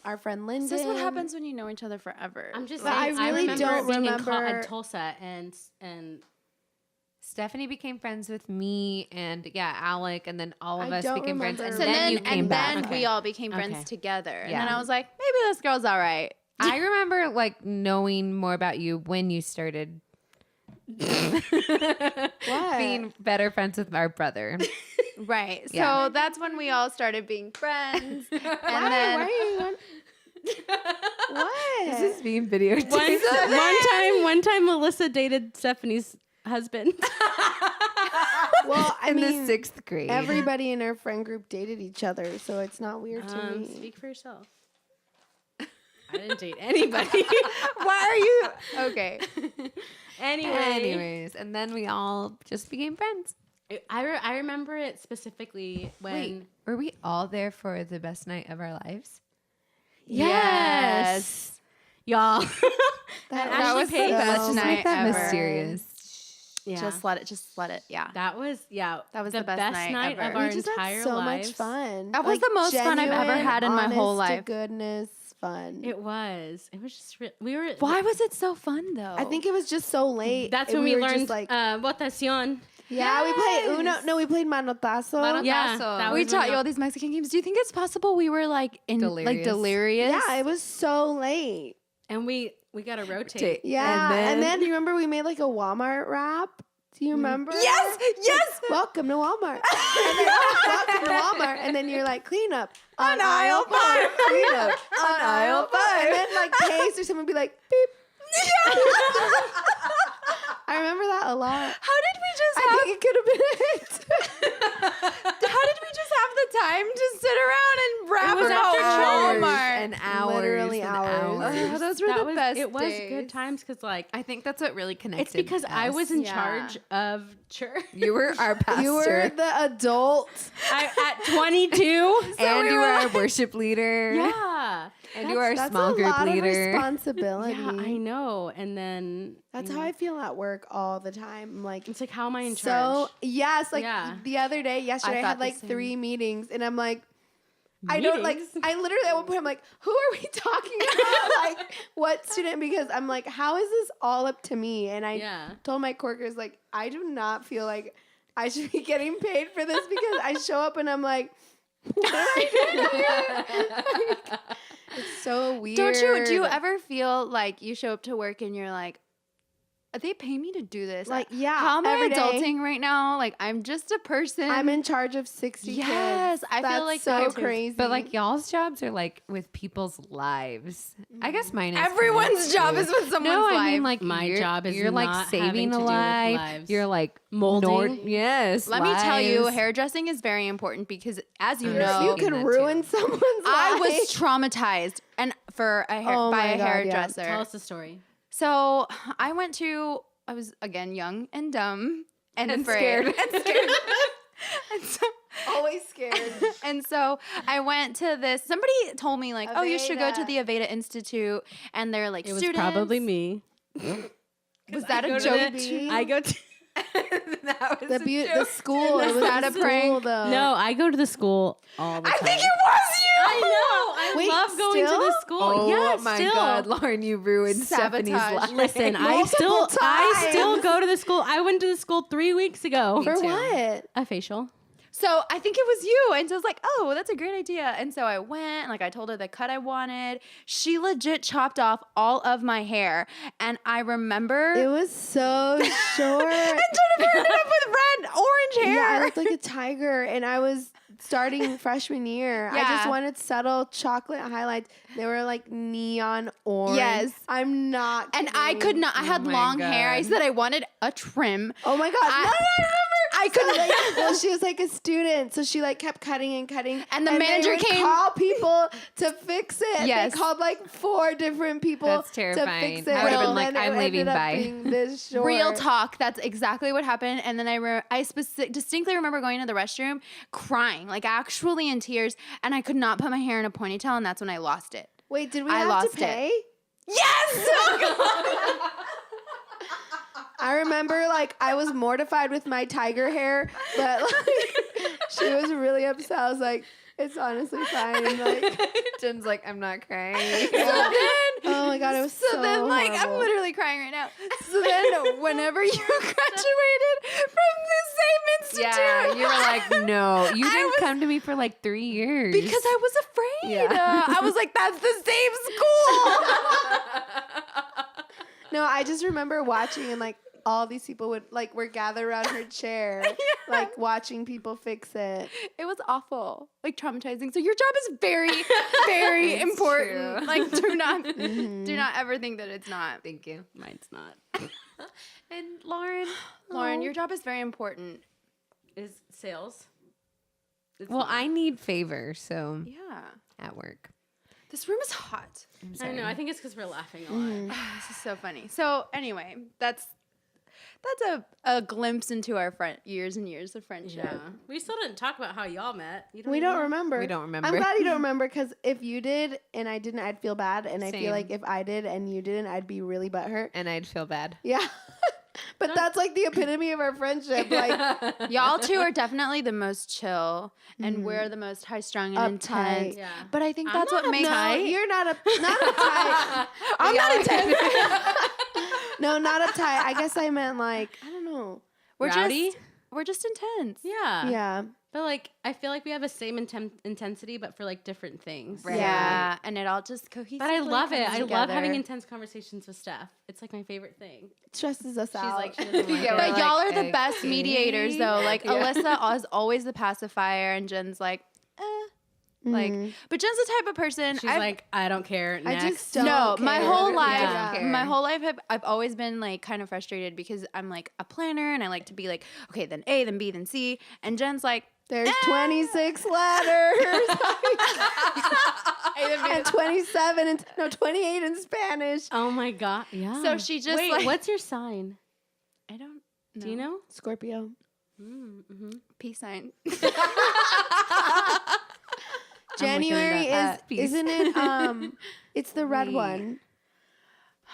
our friend Lyndon. This is what happens when you know each other forever. I'm just But saying. I really remember don't being remember- in Tulsa and Stephanie became friends with me and Alec, and then all of I us don't became friends, remember. and So then you came back. then Okay. we all became friends Okay. together. And Yeah. then I was like, maybe this girl's all right. I remember like knowing more about you when you started What? being better friends with our brother. Right. So Yeah. that's when we all started being friends. And Why then are you? What? This is being videotaped. one time Melissa dated Stephanie's husband. Well, I in mean, the 6th grade. everybody in our friend group dated each other, so it's not weird to me. Speak for yourself. I didn't date anybody. why are you okay? Anyways, and then we all just became friends. I remember it specifically when. Wait, were we all there for the best night of our lives? Yes. Y'all. That was the Paige. best Let's just night make that ever. mysterious. Yeah. Just let it. Yeah. That was That was the best night ever. of our We just entire had so lives. much fun. That was the most fun I've ever genuine, had in my whole honest to life. goodness fun. It was. It was just. We were. Why was it so fun though? I think it was just so late. That's and when we were learned just like, votación. yeah, we played Uno. No, we played Manotazo. Yeah, Manotazo. that we was taught when you all these Mexican games. Do you think it's possible we were like Delirious. delirious? Yeah, it was so late. and we got to rotate. Yeah, and then you remember we made like a Walmart rap. Do you remember? Yes. Welcome to Walmart. And then, welcome to Walmart. And then you're like, clean up on aisle 5. Clean up on aisle 5. And then like Pace or someone would be like, beep. I remember that a lot. How did we just I think it could have been it. How did we just have the time to sit around and rap was about after church. Walmart? and hours Literally and hours. hours. Oh, those were That the was best best. It was days. good times because, like, I think that's what really connected. it's because I us. was in Yeah. charge of church. You were our pastor. You were the adult. At 22. and you were our worship leader. Yeah. And you were our That's small a group lot of leader. responsibility. Yeah, I know. And then That's how I feel at work all the time. I'm like, it's like, how am I in so charge? yes, like Yeah. the other day, yesterday, I thought had the like same. 3 meetings, and I'm like, I don't like. Meetings? I literally at one point I'm like, who are we talking about? Like, what student? Because I'm like, how is this all up to me? And I Yeah. told my coworkers like, I do not feel like I should be getting paid for this because I show up and I'm like, what am I doing here? Like, it's so weird. Do you ever feel like you show up to work and you're like, they pay me to do this? Like, yeah, How am I every day. adulting right now? Like, I'm just a person. I'm in charge of 60 Yes, kids. I feel That's like so that too. crazy. But like y'all's jobs are like with people's lives. I guess mine is Everyone's job is with someone's no, life. I mean like My you're, job is you're like not saving having to a do with life. lives. You're like Molding. yes. Let me tell you, lives. hairdressing is very important because, as you I'm know, you thinking can that ruin too. someone's I life. was traumatized and for a hair, Oh by my a God, yeah. hairdresser. Tell us the story. So I was again young and dumb and afraid scared. and scared. and so always scared. and so I went to this. Somebody told me like, oh, you should go to Aveda. the Aveda Institute, and they're like It was students. probably me. Was that go a to joke? the- I go to. that was The school. It was that the a school, prank? though. No, I go to the school all the time. I think it was you. I know. I Wait, love going to still? the school. Oh yeah, my still. God, Lauren, you ruined Stephanie's Sabotage. life. Listen, I Multiple still times. go to the school. I went to the school 3 weeks ago. For too. what? A facial. So I think it was you. And so I was like, oh, that's a great idea. And so I went, like I told her the cut I wanted. She legit chopped off all of my hair. And I remember It was so short. and Jennifer ended up with red, orange hair. Yeah, I looked like a tiger, and I was starting freshman year. I just Yeah. wanted subtle chocolate highlights. They were like neon orange. Yes. I'm not. And I kidding. could not. I had my long hair. I God. said I wanted a trim. Oh my god! I- no, I remember. I So, couldn't. like, well, she was like a student, so she like kept cutting and cutting. And the they manager would came- call people to fix it. Yes. They called like 4 different people That's to terrifying. fix it. I would've been and like, then I'm it leaving, ended up bye. being this short. Real talk. That's exactly what happened. And then I distinctly remember going to the restroom, crying, like actually in tears, and I could not put my hair in a ponytail, and that's when I lost it. Wait, did we I have lost to it. pay? Yes. I remember like I was mortified with my tiger hair, but like she was really upset. I was like, it's honestly fine. Like, Jen's like, I'm not crying. oh my god, it was so then like I'm horrible. literally crying right now. So then whenever you graduated from the same institute, Yeah, you were like, no, you I didn't was- come to me for like 3 years. because I was afraid. Yeah. I was like, that's the same school. No, I just remember watching and like all these people were gathered around her chair, like watching people fix it. It was awful, like traumatizing. So your job is very, very It's important. true. Like, do not ever think that it's not. Thank you. Mine's not. And Lauren, Lauren, your job is very important. Is sales? It's well, not. I need favors, so Yeah. at work. This room is hot. I'm I sorry. know. I think it's because we're laughing a lot. This is so funny. So anyway, that's a glimpse into our years and years of friendship. Yeah. We still didn't talk about how y'all met. You We even don't know? remember. We don't remember. I'm glad you don't remember because if you did and I didn't, I'd feel bad. And I Same. feel like if I did and you didn't, I'd be really butthurt. And I'd feel bad. Yeah. But that's like the epitome of our friendship. Like, Y'all two are definitely the most chill, and we're the most high strung and Uptight. intense. Yeah. But I think I'm that's not what makes no, you're not uptight. I'm not intense. No, not uptight. I guess I meant like, I don't know. Rowdy? We're just intense. Yeah. Yeah. But like, I feel like we have the same intensity, but for like different things. Right. Yeah, and it all just cohesively. But I love it. comes I love having together. intense conversations with Steph. It's like my favorite thing. Stresses us She's out. like, she doesn't like Yeah, it. But we're y'all like, are the best mediators, though. Like Yeah. Alyssa is always the pacifier, and Jen's like, like. But Jen's the type of person. She's like, I don't care. I Next. just don't No, my care. whole life, Yeah. my whole life, I've always been like kind of frustrated because I'm like a planner, and I like to be like, okay, then A, then B, then C, and Jen's like, There's 26 letters. and 27 and 28 in Spanish. Oh my God. Yeah. So she just Wait, like, what's your sign? I don't know. Do you know? Scorpio. Peace sign. January that. isn't it? It's the red one,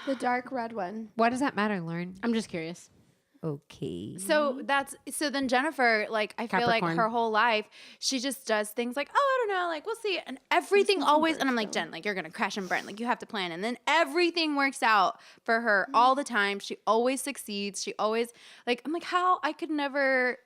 the dark red one. Why does that matter, Lauren? I'm just curious. Okay. So then Jennifer, like, I feel like Capricorn. her whole life, she just does things like, oh, I don't know, like, we'll see. And everything always, and I'm like, Jen, like, you're going to crash and burn. Like, you have to plan. And then everything works out for her all the time. She always succeeds. She always, like, I'm like, how? I could never.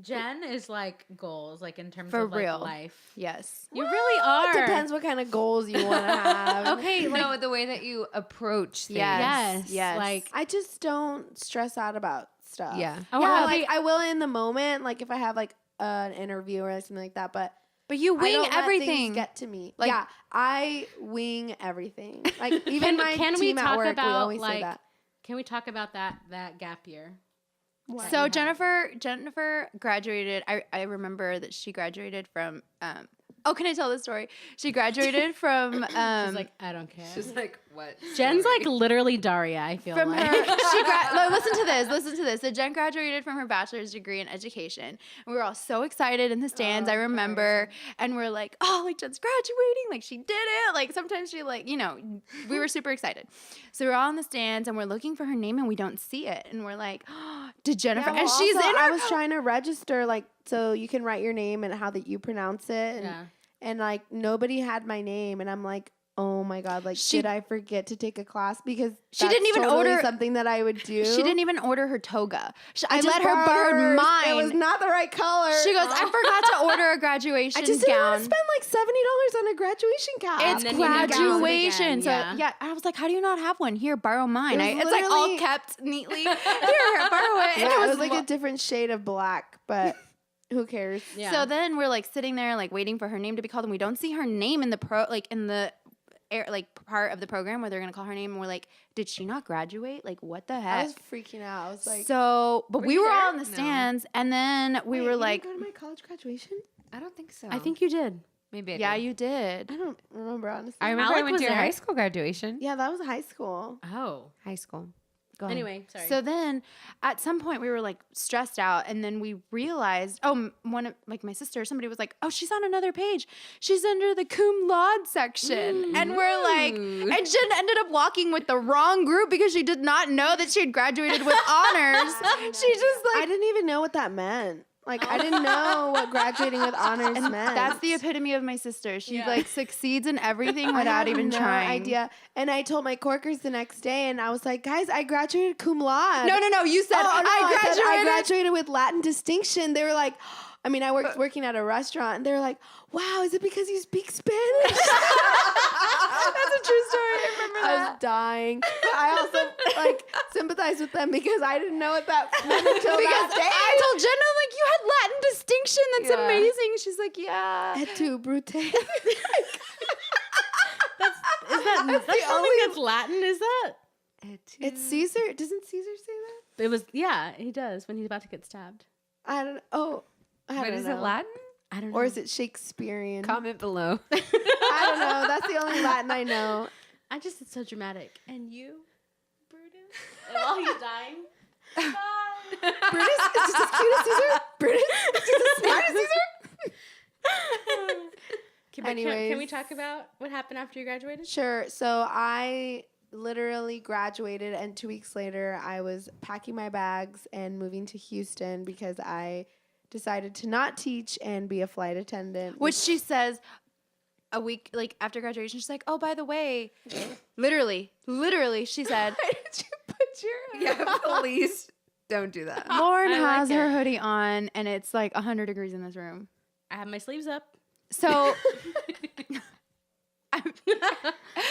Jen is like goals, like in terms For of like real. life. Yes. You really are. Depends what kind of goals you want to have. Okay. Like, No, the way that you approach things. Yes. yes. Like, I just don't stress out about stuff. Yeah. I Yeah, wanna like be- I will in the moment, like if I have like an interview or something like that, but But you I wing don't let everything. things get to me. Like- yeah, I wing everything. Like even my can we team at talk work, we about always say like? that. Can we talk about that gap year? So Jennifer graduated. I remember that she graduated from. Oh, can I tell the story? She graduated from. She's like, I don't care. Just like, what? Jen's like literally Daria. I feel from like. her. Listen to this. Listen to this. So Jen graduated from her bachelor's degree in education, and we were all so excited in the stands. I remember, and we're like, oh, like Jen's graduating, like she did it. Like sometimes she like, we were super excited. So we're all in the stands, and we're looking for her name, and we don't see it, and we're like, oh, did Jennifer? Yeah, well, and she's also, in. I was trying to register like so you can write your name and how that you pronounce it, and, Yeah. and like nobody had my name, and I'm like, oh my god, like did I forget to take a class because She that's didn't even totally order- something that I would do. She didn't even order her toga. I just let her borrow hers. mine. It was not the right color. She goes, I forgot to order a graduation I just didn't want gown. to spend like $70 on a graduation cap. It's And then you never use it graduation. again, So yeah. yeah, I was like, how do you not have one? Here, borrow mine. It was It's like all literally- kept neatly. Here, borrow it. And Yeah, it was like a different shade of black, but who cares? Yeah. So then we're like sitting there, like waiting for her name to be called, and we don't see her name in the part of the program where they're gonna call her name, and we're like, did she not graduate? Like, what the I heck? was freaking out. I was like, So, but we were all in the No. stands, and then we "Wait, were you like, didn't go to my college graduation? I don't think so. I think you did. maybe. I yeah, did. you did. I don't remember honestly. I remember Alec I went was to your there. high school graduation. Yeah, that was high school. Oh. High school. Go ahead. Anyway, sorry. So then at some point we were like stressed out, and then we realized, one of like my sister, somebody was like, oh, she's on another page. She's under the cum laude section. And we're like, and Jen ended up walking with the wrong group because she did not know that she had graduated with honors. She just I like, didn't even know what that meant. Like, I didn't know what graduating with honors meant. that's the epitome of my sister. She like succeeds in everything I without had even no trying. idea. And I told my coworkers the next day, and I was like, guys, I graduated cum laude. No, you said, Oh, no, I said, graduated. I graduated with Latin distinction. They were like, I mean, I worked working at a restaurant, and they were like, wow, is it because you speak Spanish? That's a true story. I remember I that. was dying. But I also like sympathize with them because I didn't know what that meant until Because that day. I told Jenna, like, you had Latin distinction. That's Yeah. amazing. She's like, yeah. Et tu, Brute. That's something that's Latin, is that? It's Caesar. Doesn't Caesar say that? It was, yeah, he does when he's about to get stabbed. I don't. Oh, I But don't is know. it Latin? I don't know. Or is it Shakespearean? Comment below. I don't know. That's the only Latin I know. it's so dramatic. And you, Brutus? And while he's dying. Brutus is just as cute as Caesar. Brutus is just as smart as Caesar. Can we Anyways. talk about what happened after you graduated? Sure. So I literally graduated, and 2 weeks later, I was packing my bags and moving to Houston because I decided to not teach and be a flight attendant. Which she says a week, like, after graduation, she's like, oh, by the way, literally, she said, Why did you put your Yeah, please don't do that. Lauren I like has her it. hoodie on, and it's like 100 degrees in this room. I have my sleeves up. So,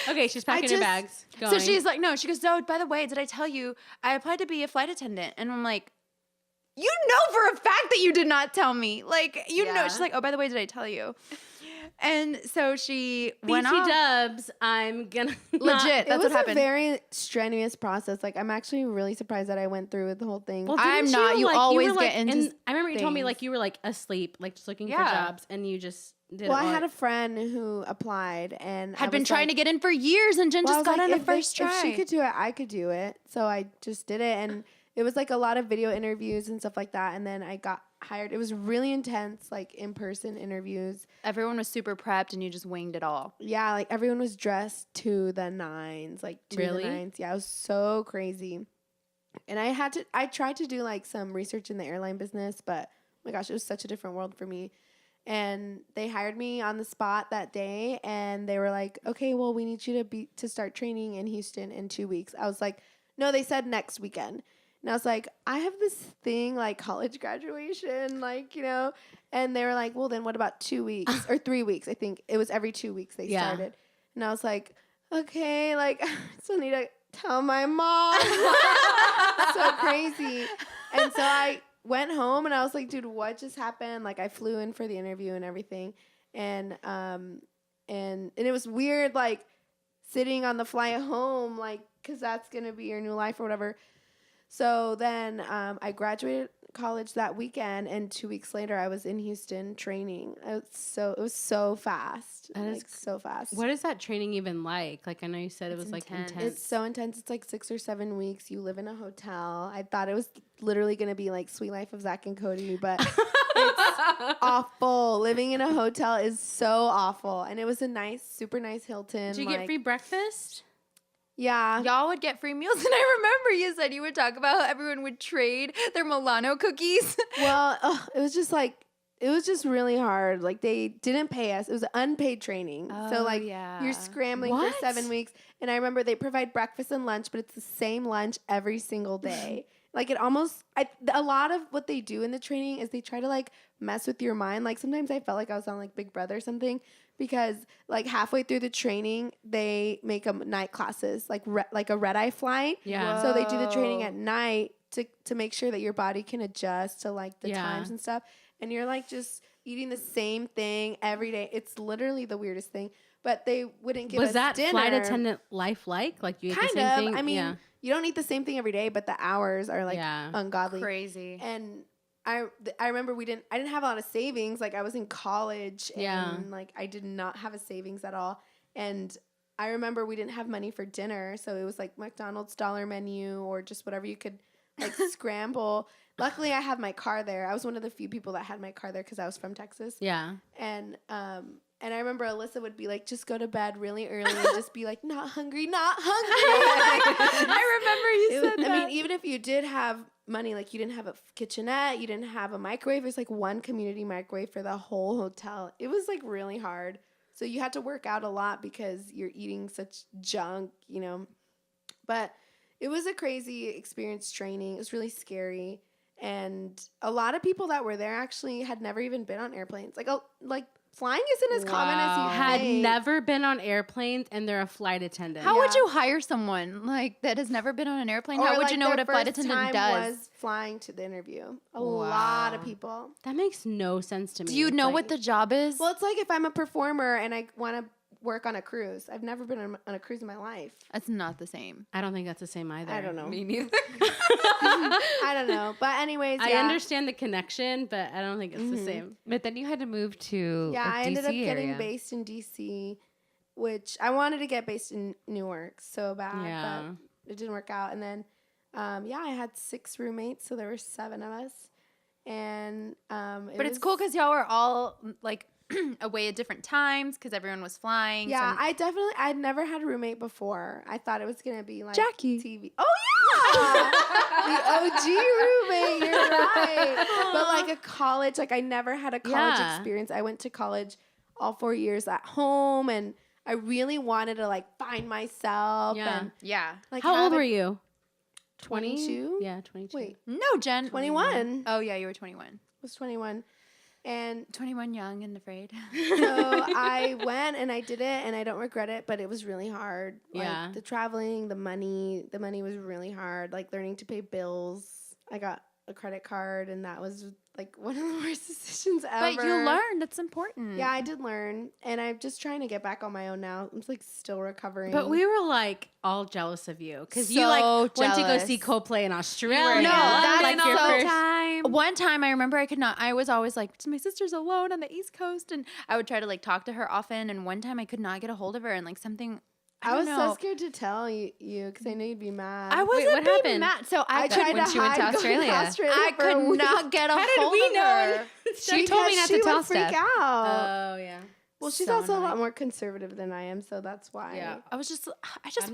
Okay, she's packing her just- bags. so she's like, no, she goes, oh, by the way, did I tell you I applied to be a flight attendant? And I'm like, you know for a fact that you did not tell me. Like, you know. Yeah. She's like, oh, by the way, did I tell you? And so she went BT off. dubs, I'm gonna Legit, It that's was what a happened. very strenuous process. Like, I'm actually really surprised that I went through with the whole thing. Well, I'm didn't not. You like, always were, like, get into and I remember you told me things. like you were like asleep, like just looking for Yeah. jobs, and you just did Well, it. I all- had a friend who applied and had been trying to get in for years, and Jen Well, I just was got like, on the if they- first try. If she could do it, I could do it. So I just did it, and it was like a lot of video interviews and stuff like that. And then I got hired. It was really intense, like in-person interviews. Everyone was super prepped, and you just winged it all. Yeah, like everyone was dressed to the nines, like to Really? the nines. Yeah, it was so crazy. And I tried to do like some research in the airline business, but oh my gosh, it was such a different world for me. And they hired me on the spot that day, and they were like, "Okay, well, we need you to start training in Houston in 2 weeks." I was like, "No, they said next weekend." And I was like, "I have this thing like college graduation, like, you know." And they were like, "Well, then what about 2 weeks or 3 weeks?" I think it was every 2 weeks they Yeah. started. And I was like, "Okay, like I still need to tell my mom." So crazy. And so I went home and I was like, "Dude, what just happened?" Like, I flew in for the interview and everything. And it was weird, like sitting on the flight home, like, cause that's gonna be your new life or whatever. So then I graduated college that weekend, and 2 weeks later I was in Houston training. It was so fast. That is like so fast. What is that training even like? Like I know you said it was like intense. intense. It's so intense. It's like 6 or 7 weeks. You live in a hotel. I thought it was literally going to be like Sweet Life of Zach and Cody, but it's awful. Living in a hotel is so awful. And it was a nice, super nice Hilton. Did you like, get free breakfast? Yeah. Y'all would get free meals, and I remember you said you would talk about how everyone would trade their Milano cookies. Well, it was just really hard. Like, they didn't pay us. It was unpaid training. So Oh, like yeah. you're scrambling What? for 7 weeks. And I remember they provide breakfast and lunch, but it's the same lunch every single day. Like, a lot of what they do in the training is they try to like mess with your mind. Like, sometimes I felt like I was on like Big Brother or something, because like halfway through the training they make night classes, like a red eye flight. Yeah. So they do the training at night to make sure that your body can adjust to like the Yeah. times and stuff. And you're like just eating the same thing every day. It's literally the weirdest thing. But they wouldn't give us Was that dinner. flight attendant life like? Like you ate Kind the same of. thing? I mean, yeah. you don't eat the same thing every day, but the hours are like Yeah. ungodly. Crazy. And I remember I didn't have a lot of savings. Like, I was in college, and Yeah. like I did not have a savings at all. And I remember we didn't have money for dinner, so it was like McDonald's dollar menu or just whatever you could like scramble. Luckily, I had my car there. I was one of the few people that had my car there because I was from Texas. Yeah. And I remember Alyssa would be like, just go to bed really early and just be like, not hungry, not hungry. I remember you said that. I mean, even if you did have money, like you didn't have a kitchenette, you didn't have a microwave. There's like one community microwave for the whole hotel. It was like really hard. So you had to work out a lot because you're eating such junk, you know. But it was a crazy experience training. It was really scary. And a lot of people that were there actually had never even been on airplanes. Like flying isn't as common as you Had think. never been on airplanes and they're a flight attendant. How would Yeah. you hire someone like that has never been on an airplane? Or How would like you know what their a flight first attendant time does? was flying to the interview. A lot of people. That makes no sense to me. Do you It's know like- what the job is? Well, it's like if I'm a performer and I want to work on a cruise. I've never been on a cruise in my life. That's not the same. I don't think that's the same either. I don't know. Me neither. I don't know. But anyways, I yeah. understand the connection, but I don't think it's the same. But then you had to move to Yeah, like, I ended up DC getting area. based in DC, which I wanted to get based in Newark so bad, Yeah. but it didn't work out. And then, I had 6 roommates, so there were 7 of us. And But it's cool because y'all were all like away at different times because everyone was flying. Yeah, so I'd never had a roommate before. I thought it was gonna be like Jackie. TV. Oh yeah, the OG roommate. You're right. But like a college, like I never had a college Yeah. experience. I went to college all 4 years at home, and I really wanted to like find myself. Yeah. And yeah. like How have old a- were you? 22? Yeah, 22. Wait, No, Jen. 21. Oh yeah, you were 21. Was 21, and 21, young and afraid. so I went and I did it, and I don't regret it, but it was really hard. Like, Yeah. the traveling, the money was really hard. Like learning to pay bills. I got a credit card, and that was like one of the worst decisions ever. But you learned. That's important. Yeah, I did learn, and I'm just trying to get back on my own now. I'm like still recovering. But we were like all jealous of you because you So like went to go jealous. see Coldplay in Australia. No, that's like your so first time. One time I remember I was always like, my sister's alone on the East Coast, and I would try to like talk to her often. And one time I could not get a hold of her, and like something. I was don't so know. scared to tell you because I knew you'd be mad. I wasn't what being happened? mad. So I tried when to she went to hide going Australia. I for a could week. not get a How did hold we of know? her. She told me not to She tell would freak Steph. out. Oh yeah. Well, she's So also a lot annoying. more conservative than I am, so that's why. Yeah. I just I'm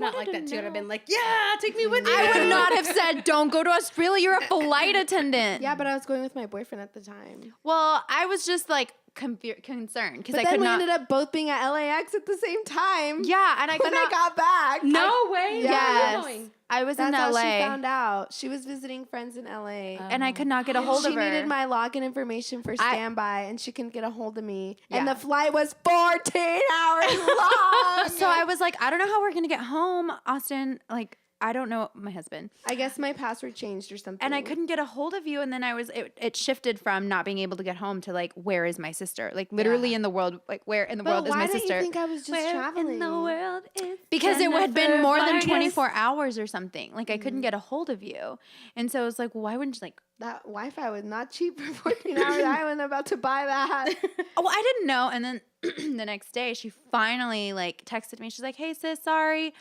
wanted not like to that too. know. I'd have been like, yeah, take me with you. I would not have said, don't go to Australia. You're a flight attendant. Yeah, but I was going with my boyfriend at the time. Well, I was just like concerned because But I then could we not. ended up both being at LAX at the same time. Yeah, and I could When I not. got back. No way. Yes. Where are you going? I was That's in how LA, she found out. She was visiting friends in LA. and I could not get a hold She of her. needed my login information for standby, and she couldn't get a hold of me. And Yeah. the flight was 14 hours long. So I was like, I don't know how we're gonna get home, Austin. Like, I don't know my husband. I guess my password changed or something. And I couldn't get a hold of you. And then it shifted from not being able to get home to like, where is my sister? Like literally in the world, like where in the But world is why my didn't sister? you think I was just traveling? world is Because it had been more than Vargas. 24 hours or something. Like I couldn't get a hold of you. And so I was like, well, why wouldn't you like, That Wi-Fi was not cheap for 14 hours. I wasn't about to buy that. oh, well, I didn't know. And then the next day she finally like texted me. She's like, hey sis, sorry.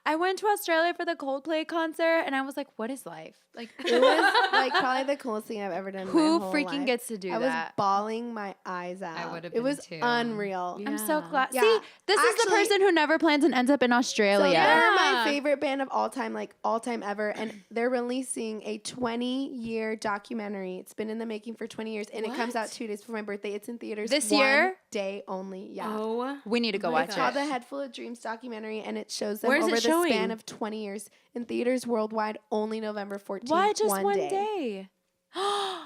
I went to Australia for the Coldplay concert. And I was like, what is life? Like It was like probably the coolest thing I've ever done. in who my whole freaking life. gets to do I that? was bawling my eyes out. would have It been was too. unreal. I'm so glad. Yeah. See, this is the Actually- person who never plans and ends up in So Australia. they're my favorite band of all time, like all time ever, and they're releasing a 20-year documentary. It's been in the making for 20 years, and it comes out 2 days before my birthday. It's in theaters This one year? day only. Yeah. Oh. We need to go my watch It's called it. The Head Full of Dreams documentary, and it shows them Where's it over the showing? span of 20 years in theaters worldwide, only November 14th. Why just one day? day?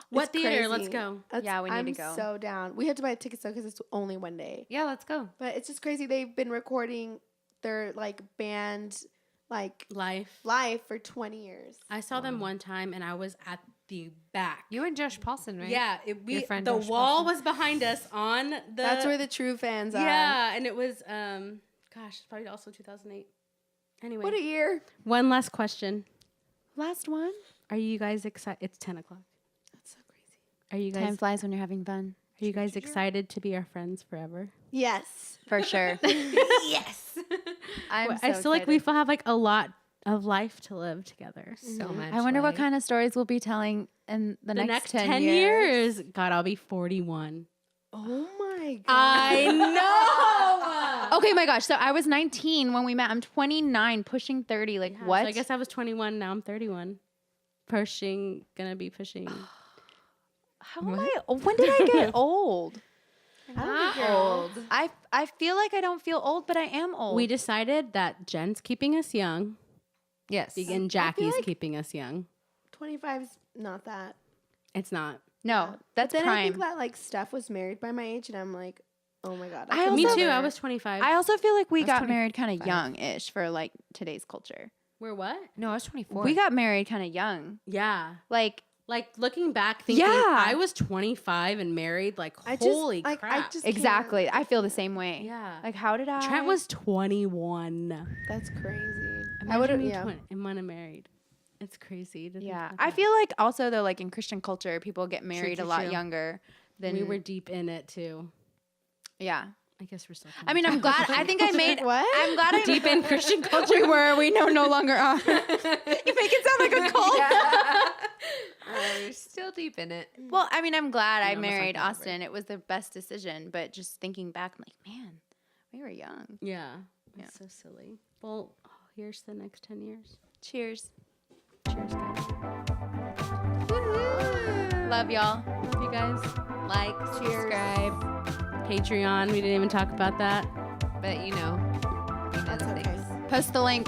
What It's theater? Let's crazy. go. Yeah, we need I'm to go. so down. We had to buy tickets though because it's only one day. Yeah, let's go. But it's just crazy. They've been recording their like band like Life. live for 20 years. I saw them one time and I was at the back. You and Josh Paulson, right? Yeah, Your friend the Josh wall Paulson. was behind us on the. That's where the true fans are. Yeah, and it was gosh, it's probably also 2008. Anyway, What a year. one last question: Last one. Are you guys excited? It's 10 o'clock. That's so crazy. Are you Time guys? flies when you're having fun. Are you guys excited to be our friends forever? Yes. For sure. Yes. I I feel like we have like a lot of life to live together. So much. I wonder what like- kind of stories we'll be telling in the, The next, next 10 years. years, God, I'll be 41. Oh my god. I know. Okay, my gosh. So I was 19 when we met. I'm 29, pushing 30. Like, what? So I guess I was 21. Now I'm 31. Gonna be pushing. How am I? When did I get old? Not old. I feel like I don't feel old, but I am old. We decided that Jen's keeping us young, Yes. and Jackie's like- keeping us young. 25's not that. It's not. no, that's Then I prime. think that like Steph was married by my age, and I'm like, oh my god. I could Me also- too. I never- was 25. I also feel like we was got married kind of 25. young-ish for like today's culture. We're what? No, I was 24. We got married kind of young. Yeah. Like, Like looking back, thinking Yeah. I was 25 and married. Like I just, holy like, crap! I just can't- exactly. I feel the same way. Yeah. Like, how did I? Trent was 21. That's crazy. I would have. me Yeah. and when I'm married. It's crazy. To think Yeah. about I that. feel like also, though, like in Christian culture, people get married a true, lot true. younger than. we were deep in it too. Yeah. I guess we're still. I mean, I'm glad. I think I made. What? I'm glad I deep in Christian culture. We were. We no longer are. You make it sound like a cult. We're still deep in it. Well, I mean, I'm glad I almost like married that, right? Austin. It was the best decision. But just thinking back, I'm like, man, we were young. Yeah. It's so silly. Well, here's the next 10 years. Cheers. Cheers, guys. Love y'all. Love you guys. Like, subscribe. Patreon. We didn't even talk about that. But you know That's the okay. things. Post the link.